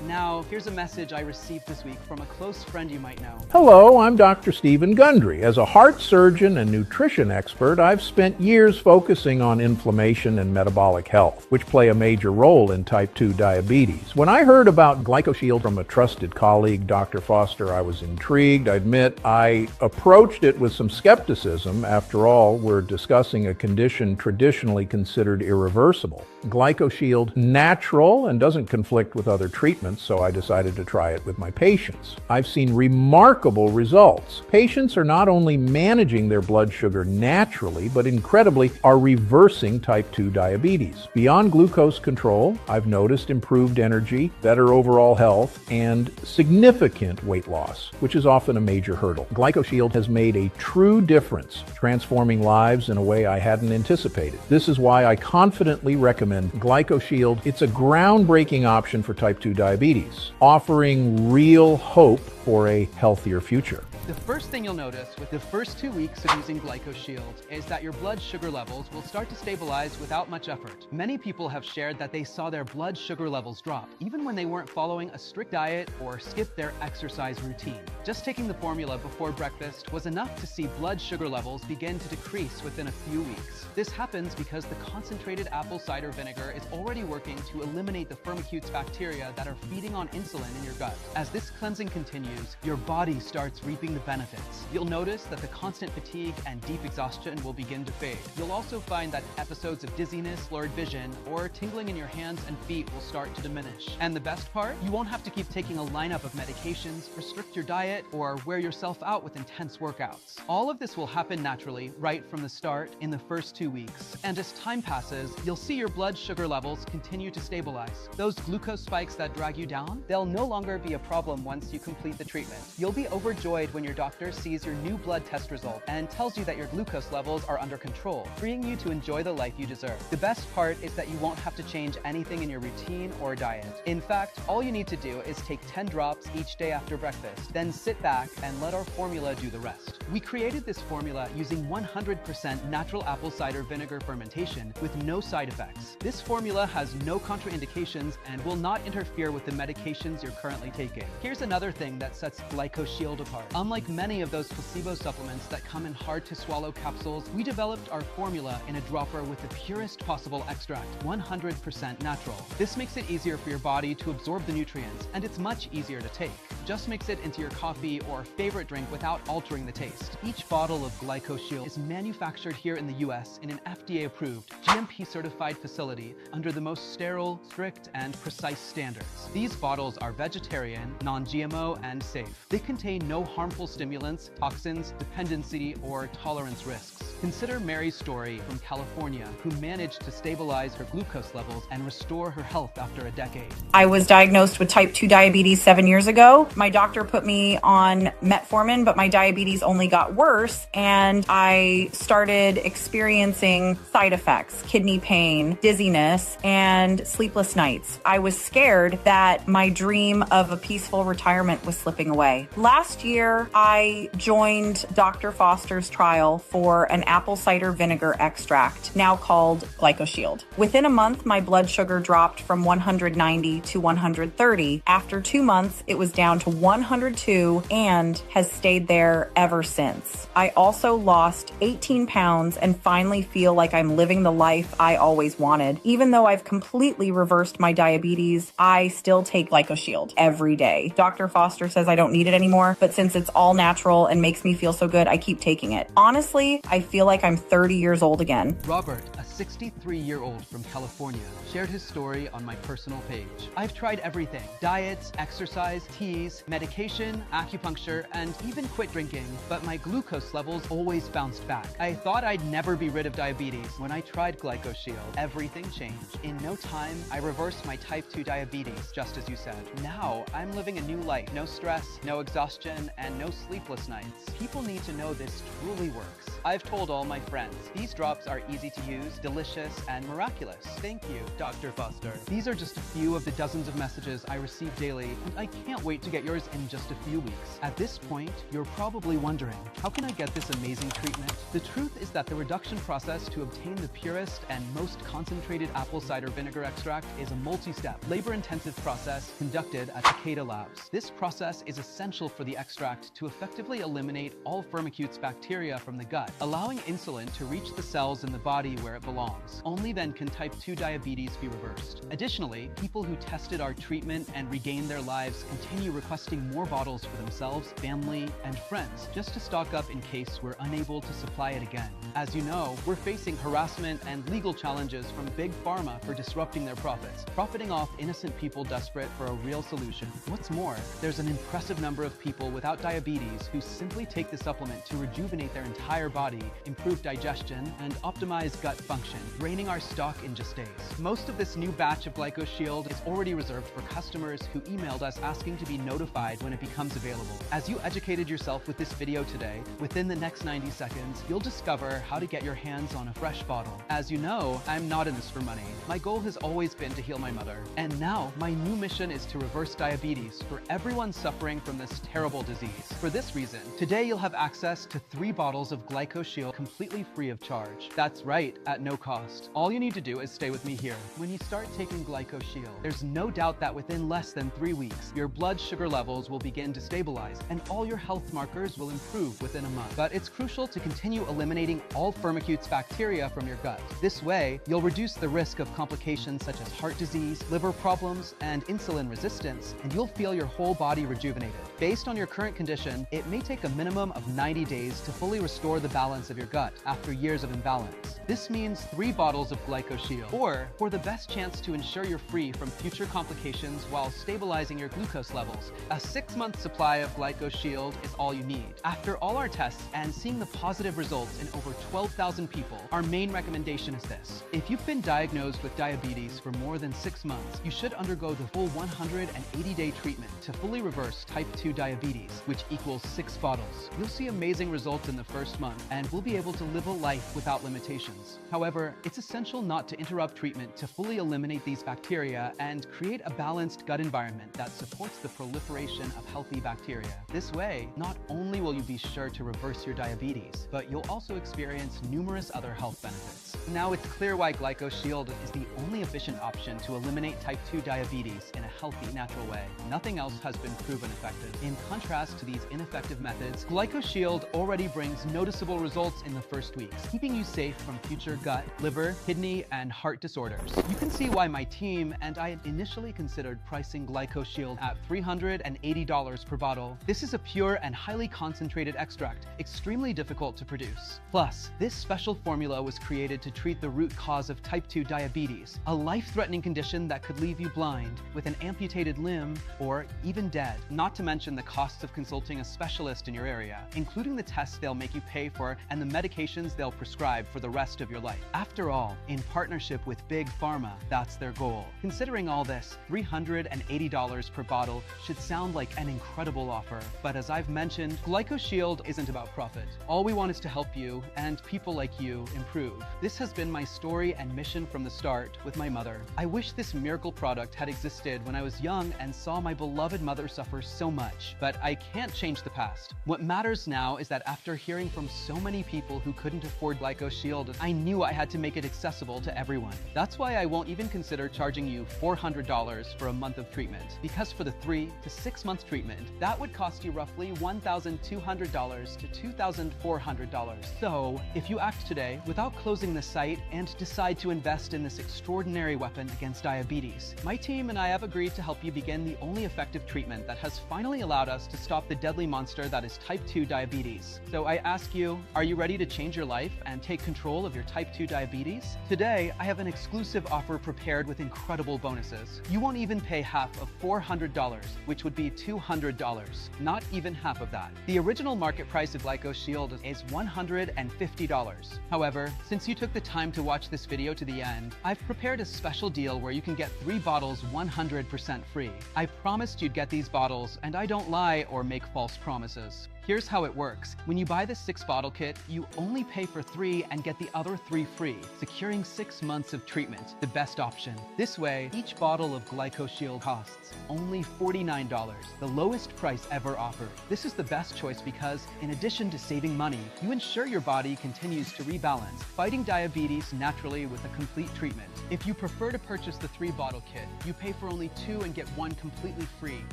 Now, here's a message I received this week from a close friend you might know. Hello, I'm Dr. Stephen Gundry. As a heart surgeon and nutrition expert, I've spent years focusing on inflammation and metabolic health, which play a major role in type 2 diabetes. When I heard about Glyco Shield from a trusted colleague, Dr. Foster, I was intrigued. I admit I approached it with some skepticism. After all, we're discussing a condition traditionally considered irreversible. Glyco Shield natural and doesn't conflict with other treatments, so I decided to try it with my patients. I've seen remarkable results. Patients are not only managing their blood sugar naturally, but incredibly are reversing type 2 diabetes. Beyond glucose control, I've noticed improved energy, better overall health, and significant weight loss, which is often a major hurdle. Glyco Shield has made a true difference, transforming lives in a way I hadn't anticipated. This is why I confidently recommend Glyco Shield. It's a groundbreaking option for type 2 diabetes, offering real hope for a healthier future. The first thing you'll notice with the first 2 weeks of using Glyco Shield is that your blood sugar levels will start to stabilize without much effort. Many people have shared that they saw their blood sugar levels drop, even when they weren't following a strict diet or skipped their exercise routine. Just taking the formula before breakfast was enough to see blood sugar levels begin to decrease within a few weeks. This happens because the concentrated apple cider vinegar is already working to eliminate the Firmicutes bacteria that are feeding on insulin in your gut. As this cleansing continues, your body starts reaping the benefits. You'll notice that the constant fatigue and deep exhaustion will begin to fade. You'll also find that episodes of dizziness, blurred vision, or tingling in your hands and feet will start to diminish. And the best part? You won't have to keep taking a lineup of medications, restrict your diet, or wear yourself out with intense workouts. All of this will happen naturally right from the start in the first 2 weeks. And as time passes, you'll see your blood sugar levels continue to stabilize. Those glucose spikes that drag you down, they'll no longer be a problem once you complete the treatment. You'll be overjoyed when your doctor sees your new blood test result and tells you that your glucose levels are under control, freeing you to enjoy the life you deserve. The best part is that you won't have to change anything in your routine or diet. In fact, all you need to do is take 10 drops each day after breakfast, then sit back and let our formula do the rest. We created this formula using 100% natural apple cider vinegar fermentation with no side effects. This formula has no contraindications and will not interfere with the medications you're currently taking. Here's another thing that sets Glyco Shield apart. Unlike many of those placebo supplements that come in hard-to-swallow capsules, we developed our formula in a dropper with the purest possible extract, 100% natural. This makes it easier for your body to absorb the nutrients, and it's much easier to take. Just mix it into your coffee or favorite drink without altering the taste. Each bottle of Glyco Shield is manufactured here in the US in an FDA-approved, GMP-certified facility under the most sterile, strict, and precise standards. These bottles are vegetarian, non-GMO, and safe. They contain no harmful stimulants, toxins, dependency, or tolerance risks. Consider Mary's story from California, who managed to stabilize her glucose levels and restore her health after a decade. I was diagnosed with type 2 diabetes 7 years ago. My doctor put me on metformin, but my diabetes only got worse, and I started experiencing side effects, kidney pain, dizziness, and sleepless nights. I was scared that my dream of a peaceful retirement was slipping away. Last year, I joined Dr. Foster's trial for an apple cider vinegar extract, now called Glyco Shield. Within a month, my blood sugar dropped from 190 to 130. After 2 months, it was down to 102 and has stayed there ever since. I also lost 18 pounds and finally feel like I'm living the life I always wanted. Even though I've completely reversed my diabetes, I still take Glyco Shield every day. Dr. Foster says I don't need it anymore, but since it's all natural and makes me feel so good, I keep taking it. Honestly, I feel like I'm 30 years old again. Robert, a 63-year-old from California, shared his story on my personal page. I've tried everything: diets, exercise, teas, medication, acupuncture, and even quit drinking, but my glucose levels always bounced back. I thought I'd never be rid of diabetes. When I tried Glyco Shield, everything changed. In no time, I reversed my type 2 diabetes, just as you said. Now, I'm living a new life. No stress, no exhaustion, and no sleepless nights. People need to know this truly works. I've told all my friends. These drops are easy to use, delicious, and miraculous. Thank you, Dr. Foster. These are just a few of the dozens of messages I receive daily, and I can't wait to get yours in just a few weeks. At this point, you're probably wondering, how can I get this amazing treatment? The truth is that the reduction process to obtain the purest and most concentrated apple cider vinegar extract is a multi-step, labor-intensive process conducted at Takeda Labs. This process is essential for the extract to effectively eliminate all Firmicutes bacteria from the gut, allowing insulin to reach the cells in the body where it belongs. Only then can type 2 diabetes be reversed. Additionally, people who tested our treatment and regained their lives continue requesting more bottles for themselves, family, and friends, just to stock up in case we're unable to supply it again. As you know, we're facing harassment and legal challenges from Big Pharma for disrupting their profits, profiting off innocent people desperate for a real solution. What's more, there's an impressive number of people without diabetes who simply take the supplement to rejuvenate their entire body, improve digestion, and optimize gut function, draining our stock in just days. Most of this new batch of Glyco Shield is already reserved for customers who emailed us asking to be notified when it becomes available. As you educated yourself with this video today, within the next 90 seconds, you'll discover how to get your hands on a fresh bottle. As you know, I'm not in this for money. My goal has always been to heal my mother. And now, my new mission is to reverse diabetes for everyone suffering from this terrible disease. For this reason, today you'll have access to 3 bottles of Glyco Shield completely free of charge. That's right, at no cost. All you need to do is stay with me here. When you start taking Glyco Shield, there's no doubt that within less than 3 weeks, your blood sugar levels will begin to stabilize and all your health markers will improve within a month. But it's crucial to continue eliminating all Firmicutes bacteria from your gut. This way, you'll reduce the risk of complications such as heart disease, liver problems, and insulin resistance, and you'll feel your whole body rejuvenated. Based on your current condition, it may take a minimum of 90 days to fully restore the balance of your gut after years of imbalance. This means 3 bottles of Glyco Shield, or for the best chance to ensure you're free from future complications while stabilizing your glucose levels, a 6-month supply of Glyco Shield is all you need. After all our tests and seeing the positive results in over 12,000 people, our main recommendation is this. If you've been diagnosed with diabetes for more than 6 months, you should undergo the full 180-day treatment to fully reverse type 2 diabetes, which equals 6 bottles. You'll see amazing results in the first month, and we'll be able to live a life without limitations. However, it's essential not to interrupt treatment to fully eliminate these bacteria and create a balanced gut environment that supports the proliferation of healthy bacteria. This way, not only will you be sure to reverse your diabetes, but you'll also experience numerous other health benefits. Now it's clear why Glyco Shield is the only efficient option to eliminate type 2 diabetes in a healthy, natural way. Nothing else has been proven effective. In contrast to these ineffective methods, Glyco Shield already brings noticeable results in the first weeks, keeping you safe from future gut, liver, kidney, and heart disorders. You can see why my team and I initially considered pricing Glyco Shield at $300 $280 per bottle. This is a pure and highly concentrated extract, extremely difficult to produce. Plus, this special formula was created to treat the root cause of type 2 diabetes, a life-threatening condition that could leave you blind, with an amputated limb, or even dead. Not to mention the costs of consulting a specialist in your area, including the tests they'll make you pay for and the medications they'll prescribe for the rest of your life. After all, in partnership with Big Pharma, that's their goal. Considering all this, $380 per bottle should sound like an incredible offer. But as I've mentioned, Glyco Shield isn't about profit. All we want is to help you and people like you improve. This has been my story and mission from the start with my mother. I wish this miracle product had existed when I was young and saw my beloved mother suffer so much, but I can't change the past. What matters now is that after hearing from so many people who couldn't afford Glyco Shield, I knew I had to make it accessible to everyone. That's why I won't even consider charging you $400 for a month of treatment, because for the 3 to 6 months treatment, that would cost you roughly $1,200 to $2,400. So, if you act today without closing the site and decide to invest in this extraordinary weapon against diabetes, my team and I have agreed to help you begin the only effective treatment that has finally allowed us to stop the deadly monster that is type 2 diabetes. So I ask you, are you ready to change your life and take control of your type 2 diabetes? Today, I have an exclusive offer prepared with incredible bonuses. You won't even pay half of $400, which would be $200. Not even half of that. The original market price of Glyco Shield is $150. However, since you took the time to watch this video to the end, I've prepared a special deal where you can get 3 bottles 100% free. I promised you'd get these bottles, and I don't lie or make false promises. Here's how it works. When you buy the 6-bottle kit, you only pay for 3 and get the other 3 free, securing 6 months of treatment, the best option. This way, each bottle of Glyco Shield costs only $49, the lowest price ever offered. This is the best choice because, in addition to saving money, you ensure your body continues to rebalance, fighting diabetes naturally with a complete treatment. If you prefer to purchase the 3-bottle kit, you pay for only 2 and get 1 completely free,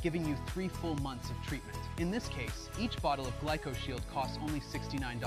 giving you 3 full months of treatment. In this case, each bottle of Glyco Shield costs only $69.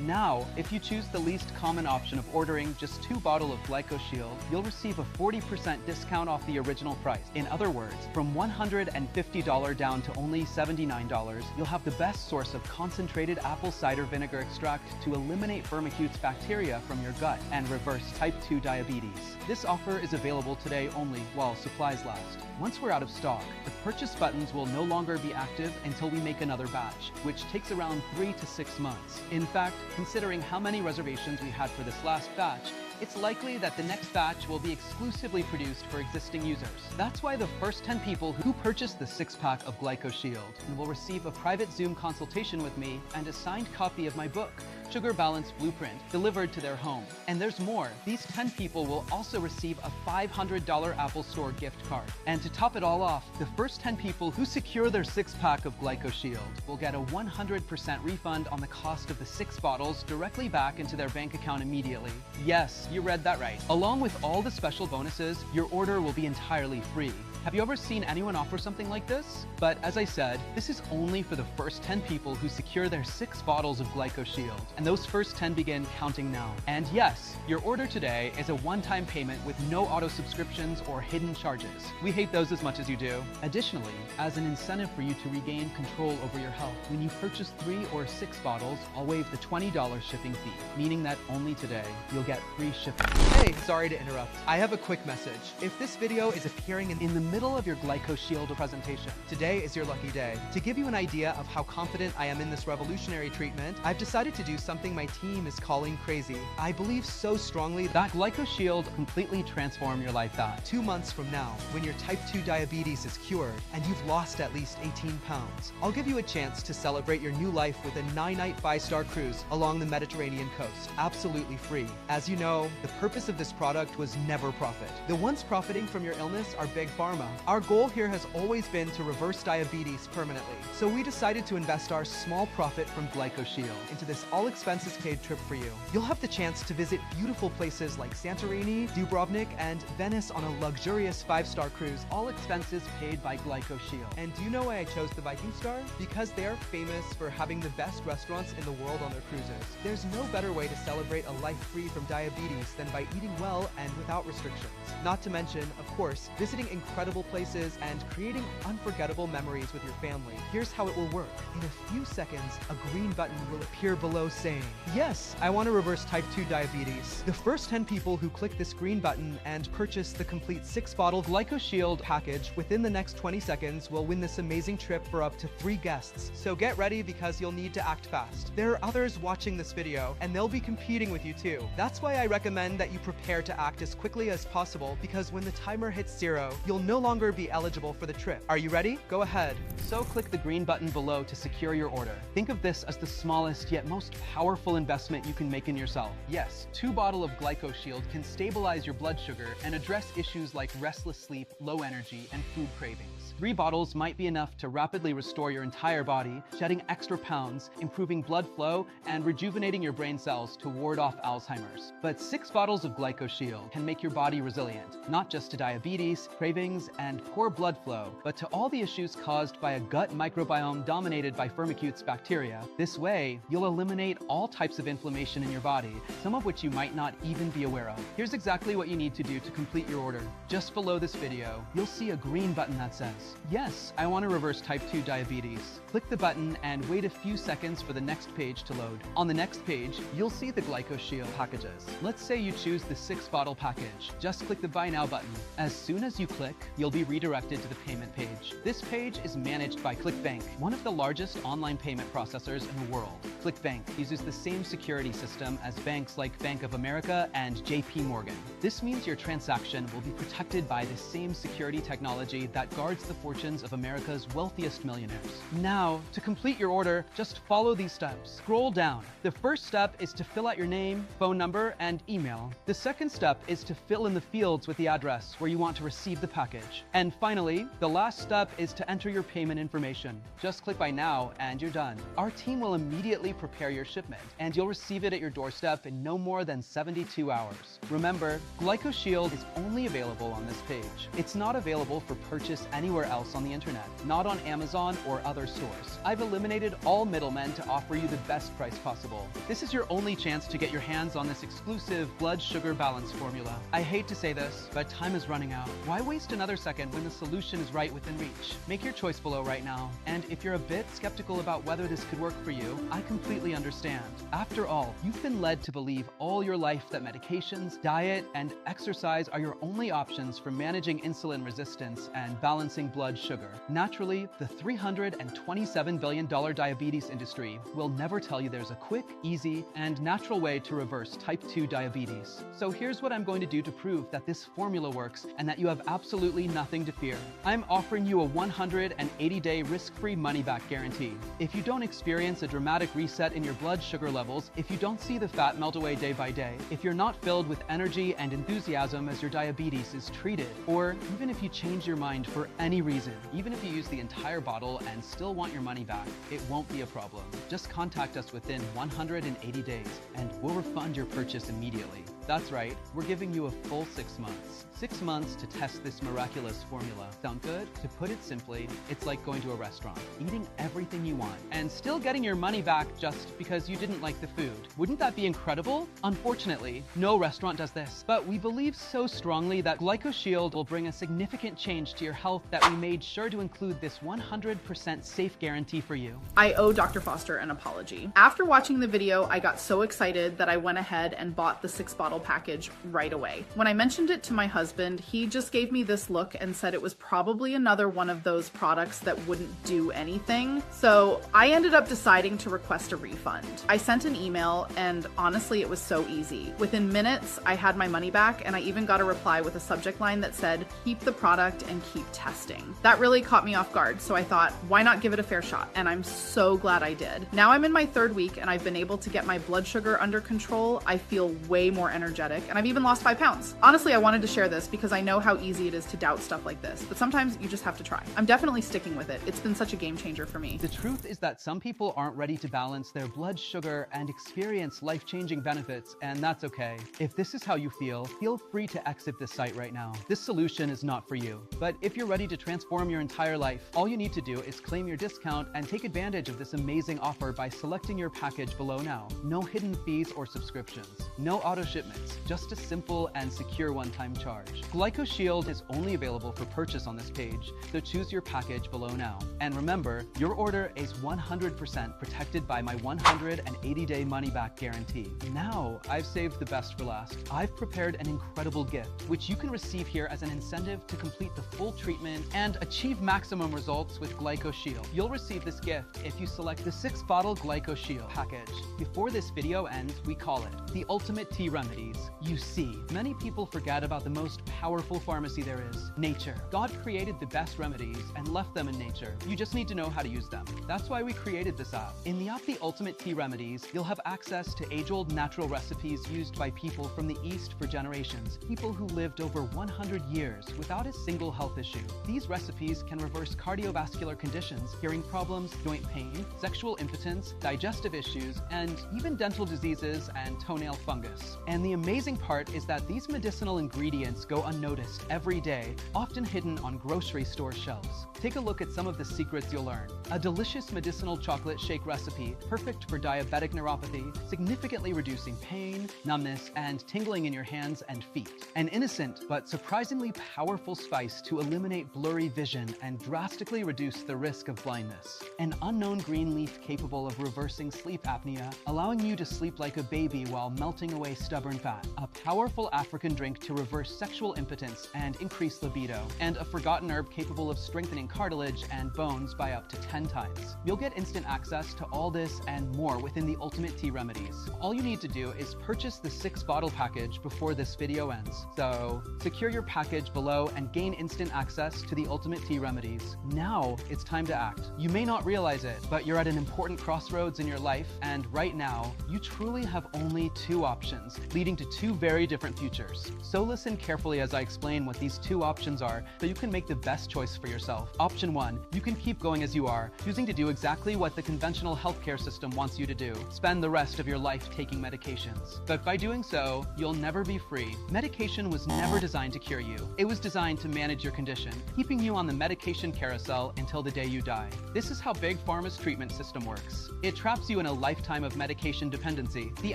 Now, if you choose the least common option of ordering just 2 bottles of Glyco Shield, you'll receive a 40% discount off the original price. In other words, from $150 down to only $79, you'll have the best source of concentrated apple cider vinegar extract to eliminate Firmicutes bacteria from your gut and reverse type 2 diabetes. This offer is available today only while supplies last. Once we're out of stock, the purchase buttons will no longer be active until we make another batch, which takes around 3 to 6 months. In fact, considering how many reservations we had for this last batch, it's likely that the next batch will be exclusively produced for existing users. That's why the first 10 people who purchase the 6-pack of Glyco Shield will receive a private Zoom consultation with me and a signed copy of my book, Sugar Balance Blueprint, delivered to their home. And there's more. These 10 people will also receive a $500 Apple Store gift card. And to top it all off, the first 10 people who secure their 6-pack of Glyco Shield will get a 100% refund on the cost of the 6 bottles directly back into their bank account immediately. Yes, you read that right. Along with all the special bonuses, your order will be entirely free. Have you ever seen anyone offer something like this? But as I said, this is only for the first 10 people who secure their 6 bottles of Glyco Shield, and those first 10 begin counting now. And yes, your order today is a one-time payment with no auto subscriptions or hidden charges. We hate those as much as you do. Additionally, as an incentive for you to regain control over your health, when you purchase 3 or 6 bottles, I'll waive the $20 shipping fee, meaning that only today you'll get free shipping. Hey, sorry to interrupt. I have a quick message. If this video is appearing in the middle of your Glyco Shield presentation, today is your lucky day. To give you an idea of how confident I am in this revolutionary treatment, I've decided to do something my team is calling crazy. I believe so strongly that Glyco Shield completely transform your life that 2 months from now, when your type 2 diabetes is cured and you've lost at least 18 pounds, I'll give you a chance to celebrate your new life with a 9-night 5-star cruise along the Mediterranean coast, absolutely free. As you know, the purpose of this product was never profit. The ones profiting from your illness are Big Pharma. Our goal here has always been to reverse diabetes permanently, so we decided to invest our small profit from Glyco Shield into this all-expenses-paid trip for you. You'll have the chance to visit beautiful places like Santorini, Dubrovnik, and Venice on a luxurious 5-star cruise, all expenses paid by Glyco Shield. And do you know why I chose the Viking Star? Because they're famous for having the best restaurants in the world on their cruises. There's no better way to celebrate a life free from diabetes than by eating well and without restrictions. Not to mention, of course, visiting incredible unforgettable places and creating unforgettable memories with your family. Here's how it will work. In a few seconds, a green button will appear below saying, "Yes, I want to reverse type 2 diabetes." The first 10 people who click this green button and purchase the complete 6-bottle Glyco Shield package within the next 20 seconds will win this amazing trip for up to 3 guests. So get ready because you'll need to act fast. There are others watching this video and they'll be competing with you too. That's why I recommend that you prepare to act as quickly as possible, because when the timer hits 0, you'll no longer be eligible for the trip. Are you ready? Go ahead. So click the green button below to secure your order. Think of this as the smallest yet most powerful investment you can make in yourself. Yes, 2 bottles of Glyco Shield can stabilize your blood sugar and address issues like restless sleep, low energy, and food cravings. 3 bottles might be enough to rapidly restore your entire body, shedding extra pounds, improving blood flow, and rejuvenating your brain cells to ward off Alzheimer's. But 6 bottles of Glyco Shield can make your body resilient, not just to diabetes, cravings, and poor blood flow, but to all the issues caused by a gut microbiome dominated by Firmicutes bacteria. This way, you'll eliminate all types of inflammation in your body, some of which you might not even be aware of. Here's exactly what you need to do to complete your order. Just below this video, you'll see a green button that says, "Yes, I want to reverse type 2 diabetes." Click the button and wait a few seconds for the next page to load. On the next page, you'll see the Glyco Shield packages. Let's say you choose the 6-bottle package. Just click the Buy Now button. As soon as you click, you'll be redirected to the payment page. This page is managed by ClickBank, one of the largest online payment processors in the world. ClickBank uses the same security system as banks like Bank of America and JP Morgan. This means your transaction will be protected by the same security technology that guards the fortunes of America's wealthiest millionaires. Now, to complete your order, just follow these steps. Scroll down. The first step is to fill out your name, phone number, and email. The second step is to fill in the fields with the address where you want to receive the package. And finally, the last step is to enter your payment information. Just click Buy Now and you're done. Our team will immediately prepare your shipment, and you'll receive it at your doorstep in no more than 72 hours. Remember, Glyco Shield is only available on this page. It's not available for purchase anywhere else on the internet, not on Amazon or other stores. I've eliminated all middlemen to offer you the best price possible. This is your only chance to get your hands on this exclusive blood sugar balance formula. I hate to say this, but time is running out. Why waste another second when the solution is right within reach? Make your choice below right now. And if you're a bit skeptical about whether this could work for you, I completely understand. After all, you've been led to believe all your life that medications, diet, and exercise are your only options for managing insulin resistance and balancing blood sugar. Naturally, the $327 billion diabetes industry will never tell you there's a quick, easy, and natural way to reverse type 2 diabetes. So here's what I'm going to do to prove that this formula works and that you have absolutely nothing to fear. I'm offering you a 180-day risk-free money-back guarantee. If you don't experience a dramatic reset in your blood sugar levels, if you don't see the fat melt away day by day, if you're not filled with energy and enthusiasm as your diabetes is treated, or even if you change your mind for any reason, even if you use the entire bottle and still want your money back, it won't be a problem. Just contact us within 180 days and we'll refund your purchase immediately. That's right, we're giving you a full 6 months. 6 months to test this miraculous formula. Sound good? To put it simply, it's like going to a restaurant, eating everything you want, and still getting your money back just because you didn't like the food. Wouldn't that be incredible? Unfortunately, no restaurant does this, but we believe so strongly that Glyco Shield will bring a significant change to your health that we made sure to include this 100% safe guarantee for you. I owe Dr. Foster an apology. After watching the video, I got so excited that I went ahead and bought the 6-bottle package right away. When I mentioned it to my husband, he just gave me this look and said it was probably another one of those products that wouldn't do anything. So I ended up deciding to request a refund. I sent an email and honestly, it was so easy. Within minutes, I had my money back and I even got a reply with a subject line that said, "Keep the product and keep testing." That really caught me off guard, so I thought, why not give it a fair shot? And I'm so glad I did. Now I'm in my 3rd week and I've been able to get my blood sugar under control. I feel way more energetic and I've even lost 5 pounds. Honestly, I wanted to share this because I know how easy it is to doubt stuff like this, but sometimes you just have to try. I'm definitely sticking with it. It's been such a game changer for me. The truth is that some people aren't ready to balance their blood sugar and experience life-changing benefits, and that's okay. If this is how you feel free to exit this site right now. This solution is not for you. But if you're ready to transform your entire life, all you need to do is claim your discount and take advantage of this amazing offer by selecting your package below now. No hidden fees or subscriptions. No auto shipment. payments, just a simple and secure one-time charge. Glyco Shield is only available for purchase on this page, so choose your package below now. And remember, your order is 100% protected by my 180-day money-back guarantee. Now, I've saved the best for last. I've prepared an incredible gift, which you can receive here as an incentive to complete the full treatment and achieve maximum results with Glyco Shield. You'll receive this gift if you select the 6-bottle Glyco Shield package. Before this video ends, we call it the ultimate tea remedies. You see, many people forget about the most powerful pharmacy there is, nature. God created the best remedies and left them in nature. You just need to know how to use them. That's why we created this app. In the app, The Ultimate Tea Remedies, you'll have access to age-old natural recipes used by people from the East for generations, people who lived over 100 years without a single health issue. These recipes can reverse cardiovascular conditions, hearing problems, joint pain, sexual impotence, digestive issues, and even dental diseases and toenail fungus. And the amazing part is that these medicinal ingredients go unnoticed every day, often hidden on grocery store shelves. Take a look at some of the secrets you'll learn. A delicious medicinal chocolate shake recipe, perfect for diabetic neuropathy, significantly reducing pain, numbness, and tingling in your hands and feet. An innocent but surprisingly powerful spice to eliminate blurry vision and drastically reduce the risk of blindness. An unknown green leaf capable of reversing sleep apnea, allowing you to sleep like a baby while melting away stubborn fat. A powerful African drink to reverse sexual impotence and increase libido. And a forgotten herb capable of strengthening cartilage and bones by up to 10 times. You'll get instant access to all this and more within the Ultimate Tea Remedies. All you need to do is purchase the 6-bottle package before this video ends. So, secure your package below and gain instant access to the Ultimate Tea Remedies. Now, it's time to act. You may not realize it, but you're at an important crossroads in your life, and right now, you truly have only 2 options, leading to 2 very different futures. So listen carefully as I explain what these 2 options are, so you can make the best choice for yourself. Option 1, you can keep going as you are, choosing to do exactly what the conventional healthcare system wants you to do. Spend the rest of your life taking medications. But by doing so, you'll never be free. Medication was never designed to cure you. It was designed to manage your condition, keeping you on the medication carousel until the day you die. This is how Big Pharma's treatment system works. It traps you in a lifetime of medication dependency. The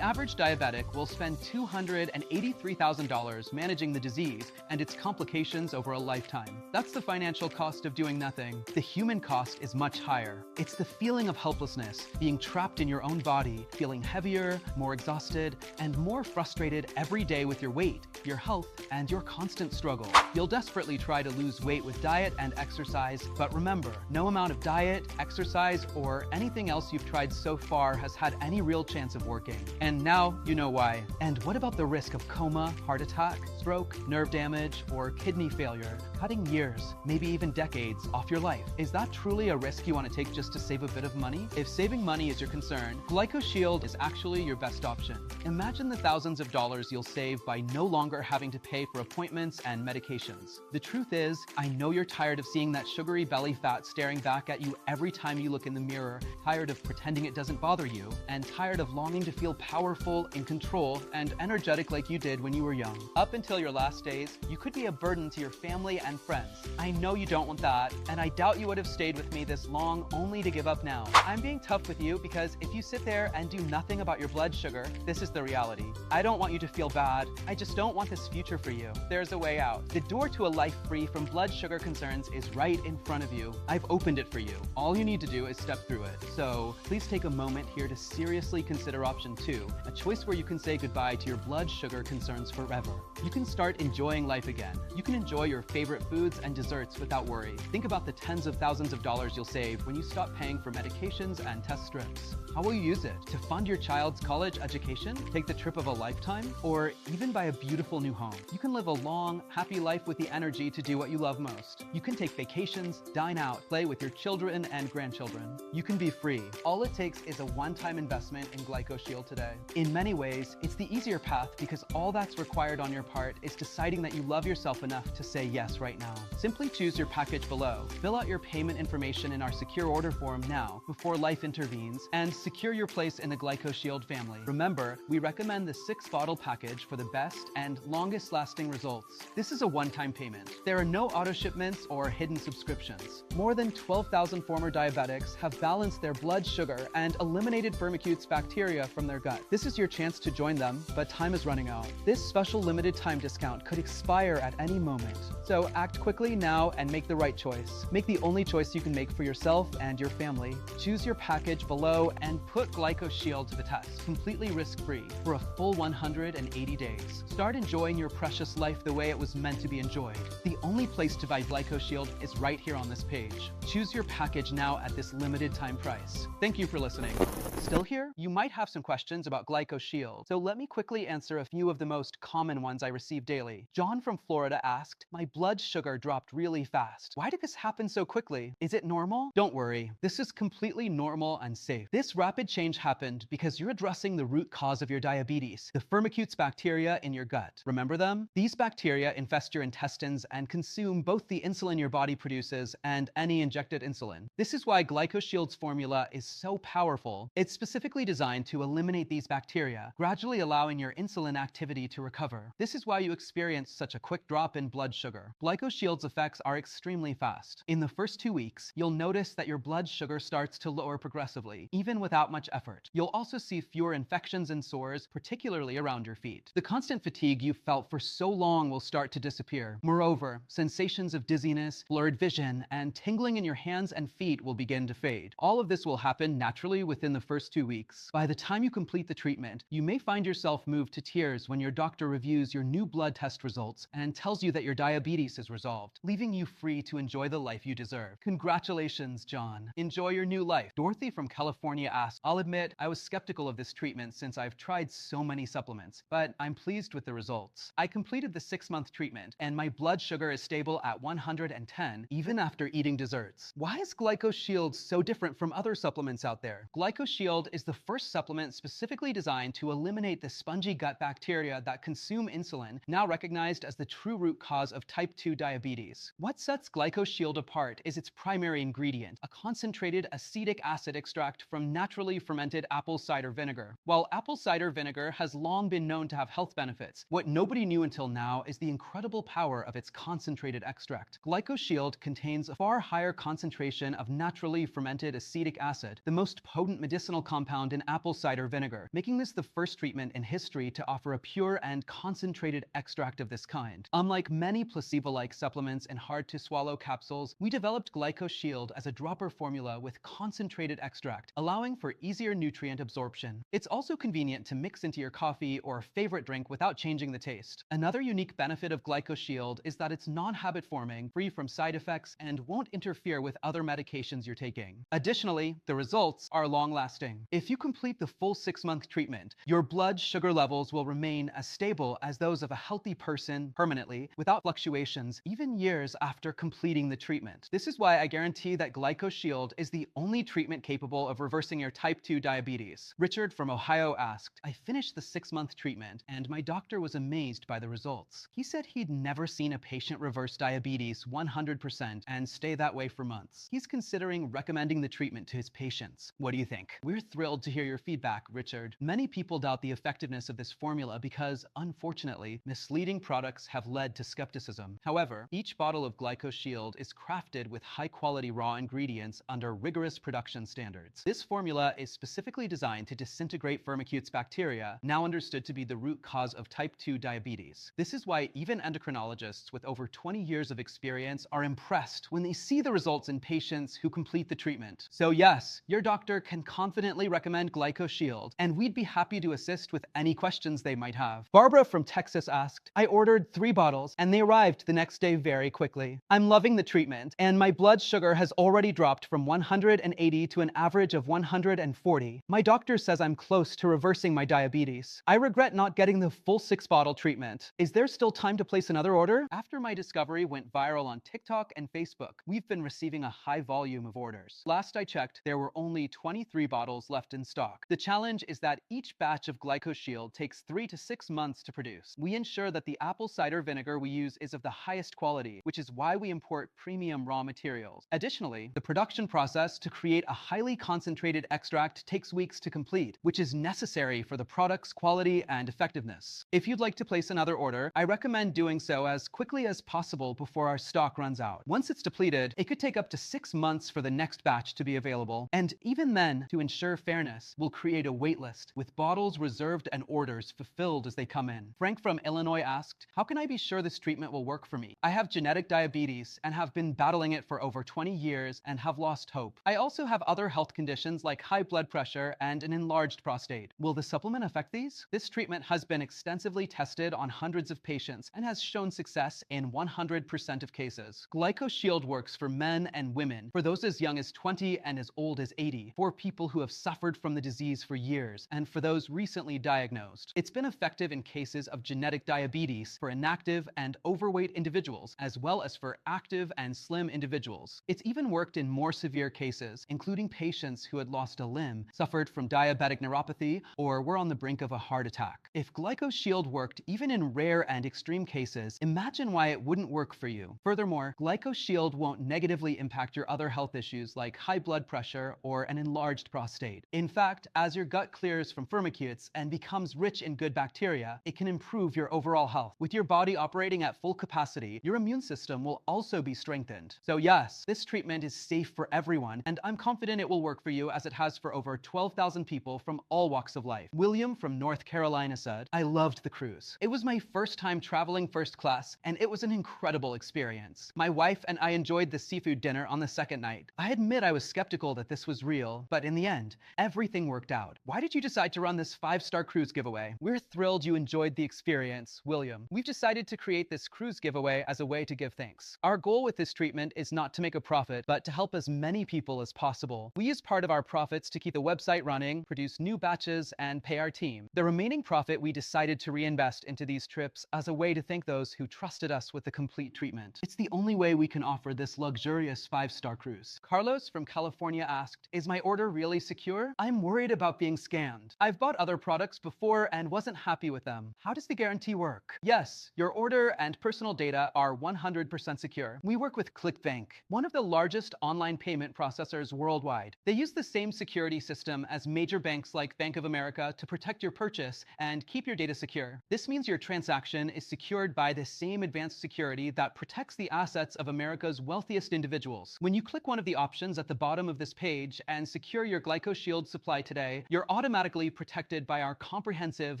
average diabetic will spend $283,000 managing the disease and its complications over a lifetime. That's the financial cost of doing nothing. The human cost is much higher. It's the feeling of helplessness, being trapped in your own body, feeling heavier, more exhausted, and more frustrated every day with your weight, your health, and your constant struggle. You'll desperately try to lose weight with diet and exercise, but remember, no amount of diet, exercise, or anything else you've tried so far has had any real chance of working. And now you know why. And what about the risk of coma, heart attack, stroke, nerve damage, or kidney failure, cutting years, maybe even decades off your life? Is that truly a risk you want to take just to save a bit of money? If saving money is your concern, Glyco Shield is actually your best option. Imagine the thousands of dollars you'll save by no longer having to pay for appointments and medications. The truth is, I know you're tired of seeing that sugary belly fat staring back at you every time you look in the mirror, tired of pretending it doesn't bother you, and tired of longing to feel powerful, in control, and energetic like you did when you were young. Up until your last days, you could be a burden to your family and friends. I know you don't want that, and I doubt you would have stayed with me this long only to give up now. I'm being tough with you because if you sit there and do nothing about your blood sugar, this is the reality. I don't want you to feel bad. I just don't want this future for you. There's a way out. The door to a life free from blood sugar concerns is right in front of you. I've opened it for you. All you need to do is step through it. So please take a moment here to seriously consider option 2, a choice where you can say goodbye to your blood sugar concerns forever. You can start enjoying life again. You can enjoy your favorite foods and desserts without worry. Think about the tens of thousands of dollars you'll save when you stop paying for medications and test strips. How will you use it? To fund your child's college education, take the trip of a lifetime, or even buy a beautiful new home? You can live a long, happy life with the energy to do what you love most. You can take vacations, dine out, play with your children and grandchildren. You can be free. All it takes is a one-time investment in Glyco Shield today. In many ways, it's the easier path because all that's required on your part is deciding that you love yourself enough to say yes right now. Simply choose your package below, fill out your payment information in our secure order form now before life intervenes, and secure your place in the Glyco Shield family. Remember, we recommend the 6-bottle package for the best and longest lasting results. This is a one-time payment. There are no auto shipments or hidden subscriptions. More than 12,000 former diabetics have balanced their blood sugar and eliminated Firmicutes bacteria from their gut. This is your chance to join them, but that time is running out. This special limited time discount could expire at any moment. So act quickly now and make the right choice. Make the only choice you can make for yourself and your family. Choose your package below and put Glyco Shield to the test, completely risk-free, for a full 180 days. Start enjoying your precious life the way it was meant to be enjoyed. The only place to buy Glyco Shield is right here on this page. Choose your package now at this limited time price. Thank you for listening. Still here? You might have some questions about Glyco Shield, so let me quickly answer a few of the most common ones I receive daily. John from Florida asked, "My blood sugar dropped really fast. Why did this happen so quickly? Is it normal?" Don't worry, this is completely normal and safe. This rapid change happened because you're addressing the root cause of your diabetes, the Firmicutes bacteria in your gut. Remember them? These bacteria infest your intestines and consume both the insulin your body produces and any injected insulin. This is why Glyco Shield's formula is so powerful. It's specifically designed to eliminate these bacteria, gradually allowing your insulin activity to recover. This is why you experience such a quick drop in blood sugar. Glyco Shield's effects are extremely fast. In the first 2 weeks, you'll notice that your blood sugar starts to lower progressively, even without much effort. You'll also see fewer infections and sores, particularly around your feet. The constant fatigue you've felt for so long will start to disappear. Moreover, sensations of dizziness, blurred vision, and tingling in your hands and feet will begin to fade. All of this will happen naturally within the first 2 weeks. By the time you complete the treatment, you may find yourself moved to tears when your doctor reviews your new blood test results and tells you that your diabetes is resolved, leaving you free to enjoy the life you deserve. Congratulations, John. Enjoy your new life. Dorothy from California asked, "I'll admit, I was skeptical of this treatment since I've tried so many supplements, but I'm pleased with the results. I completed the 6-month treatment, and my blood sugar is stable at 110, even after eating desserts." Why is Glyco Shield so different from other supplements out there? Glyco Shield is the first supplement specifically designed to eliminate the spongy gut bacteria that consume insulin, now recognized as the true root cause of type 2 diabetes. What sets Glyco Shield apart is its primary ingredient, a concentrated acetic acid extract from naturally fermented apple cider vinegar. While apple cider vinegar has long been known to have health benefits, what nobody knew until now is the incredible power of its concentrated extract. Glyco Shield contains a far higher concentration of naturally fermented acetic acid, the most potent medicinal compound in apple cider vinegar, making this the first treatment in history to offer a pure and concentrated extract of this kind. Unlike many placebo-like supplements and hard-to-swallow capsules, we developed Glyco Shield as a dropper formula with concentrated extract, allowing for easier nutrient absorption. It's also convenient to mix into your coffee or favorite drink without changing the taste. Another unique benefit of Glyco Shield is that it's non-habit forming, free from side effects, and won't interfere with other medications you're taking. Additionally, the results are long-lasting. If you complete the full 6-month treatment, your blood sugar levels will remain as stable as those of a healthy person permanently, without fluctuations, even years after completing the treatment. This is why I guarantee that Glyco Shield is the only treatment capable of reversing your type 2 diabetes. Richard from Ohio asked, "I finished the 6-month treatment, and my doctor was amazed by the results. He said he'd never seen a patient reverse diabetes 100% and stay that way for months. He's considering recommending the treatment to his patients. What do you think?" We're thrilled to hear your feedback, Richard. Many people doubt the effectiveness of this formula because, unfortunately, misleading products have led to skepticism. However, each bottle of Glyco Shield is crafted with high-quality raw ingredients under rigorous production standards. This formula is specifically designed to disintegrate Firmicutes bacteria, now understood to be the root cause of type 2 diabetes. This is why even endocrinologists with over 20 years of experience are impressed when they see the results in patients who complete the treatment. So yes, your doctor can confidently recommend Glyco Shield, and we'd be happy to assist with any questions they might have. Barbara from Texas asked, "I ordered 3 bottles and they arrived the next day very quickly. I'm loving the treatment and my blood sugar has already dropped from 180 to an average of 140. My doctor says I'm close to reversing my diabetes. I regret not getting the full 6-bottle treatment. Is there still time to place another order?" After my discovery went viral on TikTok and Facebook, we've been receiving a high volume of orders. Last I checked, there were only 23 bottles left in stock. The challenge is that each batch of Glyco Shield takes 3 to 6 months to produce. We ensure that the apple cider vinegar we use is of the highest quality, which is why we import premium raw materials. Additionally, the production process to create a highly concentrated extract takes weeks to complete, which is necessary for the product's quality and effectiveness. If you'd like to place another order, I recommend doing so as quickly as possible before our stock runs out. Once it's depleted, it could take up to 6 months for the next batch to be available, and even then, to ensure ensure fairness, we'll create a waitlist with bottles reserved and orders fulfilled as they come in. Frank from Illinois asked, how can I be sure this treatment will work for me? I have genetic diabetes and have been battling it for over 20 years and have lost hope. I also have other health conditions like high blood pressure and an enlarged prostate. Will the supplement affect these? This treatment has been extensively tested on hundreds of patients and has shown success in 100% of cases. Glyco Shield works for men and women, for those as young as 20 and as old as 80, for people who have suffered from the disease for years, and for those recently diagnosed. It's been effective in cases of genetic diabetes for inactive and overweight individuals, as well as for active and slim individuals. It's even worked in more severe cases, including patients who had lost a limb, suffered from diabetic neuropathy, or were on the brink of a heart attack. If Glyco Shield worked even in rare and extreme cases, imagine why it wouldn't work for you. Furthermore, Glyco Shield won't negatively impact your other health issues like high blood pressure or an enlarged prostate. In fact, as your gut clears from firmicutes and becomes rich in good bacteria, it can improve your overall health. With your body operating at full capacity, your immune system will also be strengthened. So yes, this treatment is safe for everyone, and I'm confident it will work for you as it has for over 12,000 people from all walks of life. William from North Carolina said, I loved the cruise. It was my first time traveling first class, and it was an incredible experience. My wife and I enjoyed the seafood dinner on the second night. I admit I was skeptical that this was real, but in the end, everything worked out. Why did you decide to run this 5-star cruise giveaway? We're thrilled you enjoyed the experience, William. We've decided to create this cruise giveaway as a way to give thanks. Our goal with this treatment is not to make a profit, but to help as many people as possible. We use part of our profits to keep the website running, produce new batches, and pay our team. The remaining profit we decided to reinvest into these trips as a way to thank those who trusted us with the complete treatment. It's the only way we can offer this luxurious 5-star cruise. Carlos from California asked, is my order really secure? I'm worried about being scammed. I've bought other products before and wasn't happy with them. How does the guarantee work? Yes, your order and personal data are 100% secure. We work with ClickBank, one of the largest online payment processors worldwide. They use the same security system as major banks like Bank of America to protect your purchase and keep your data secure. This means your transaction is secured by the same advanced security that protects the assets of America's wealthiest individuals. When you click one of the options at the bottom of this page and secure your Glyco Shield supply today, you're automatically protected by our comprehensive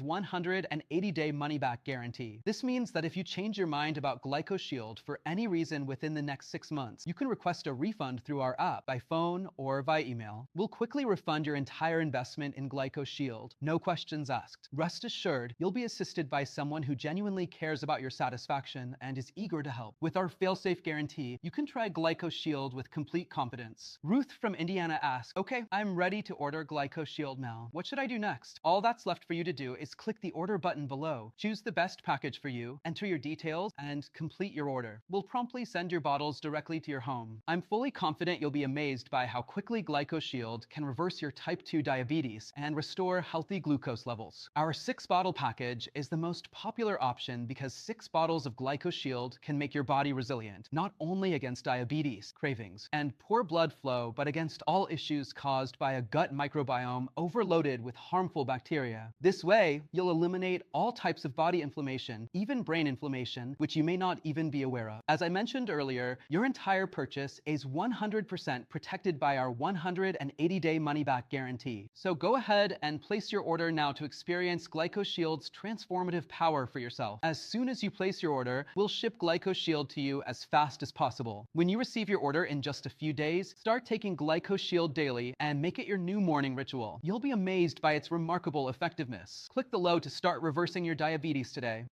180-day money-back guarantee. This means that if you change your mind about Glyco Shield for any reason within the next 6 months, you can request a refund through our app, by phone, or by email. We'll quickly refund your entire investment in Glyco Shield, no questions asked. Rest assured, you'll be assisted by someone who genuinely cares about your satisfaction and is eager to help. With our fail-safe guarantee, you can try Glyco Shield with complete confidence. Ruth from Indiana asked, okay, I'm ready to order Glyco Shield now. What should I do next? All that's left for you to do is click the order button below, choose the best package for you, enter your details, and complete your order. We'll promptly send your bottles directly to your home. I'm fully confident you'll be amazed by how quickly Glyco Shield can reverse your type 2 diabetes and restore healthy glucose levels. Our 6-bottle package is the most popular option because 6 bottles of Glyco Shield can make your body resilient, not only against diabetes, cravings, and poor blood flow, but against all issues caused by a gut microbiome overloaded with harmful bacteria. This way, you'll eliminate all types of body inflammation, even brain inflammation, which you may not even be aware of. As I mentioned earlier, your entire purchase is 100% protected by our 180-day money-back guarantee. So go ahead and place your order now to experience Glyco Shield's transformative power for yourself. As soon as you place your order, we'll ship Glyco Shield to you as fast as possible. When you receive your order in just a few days, start taking Glyco Shield daily and make it your new morning ritual. You'll be amazed by its remarkable effectiveness. Click below to start reversing your diabetes today.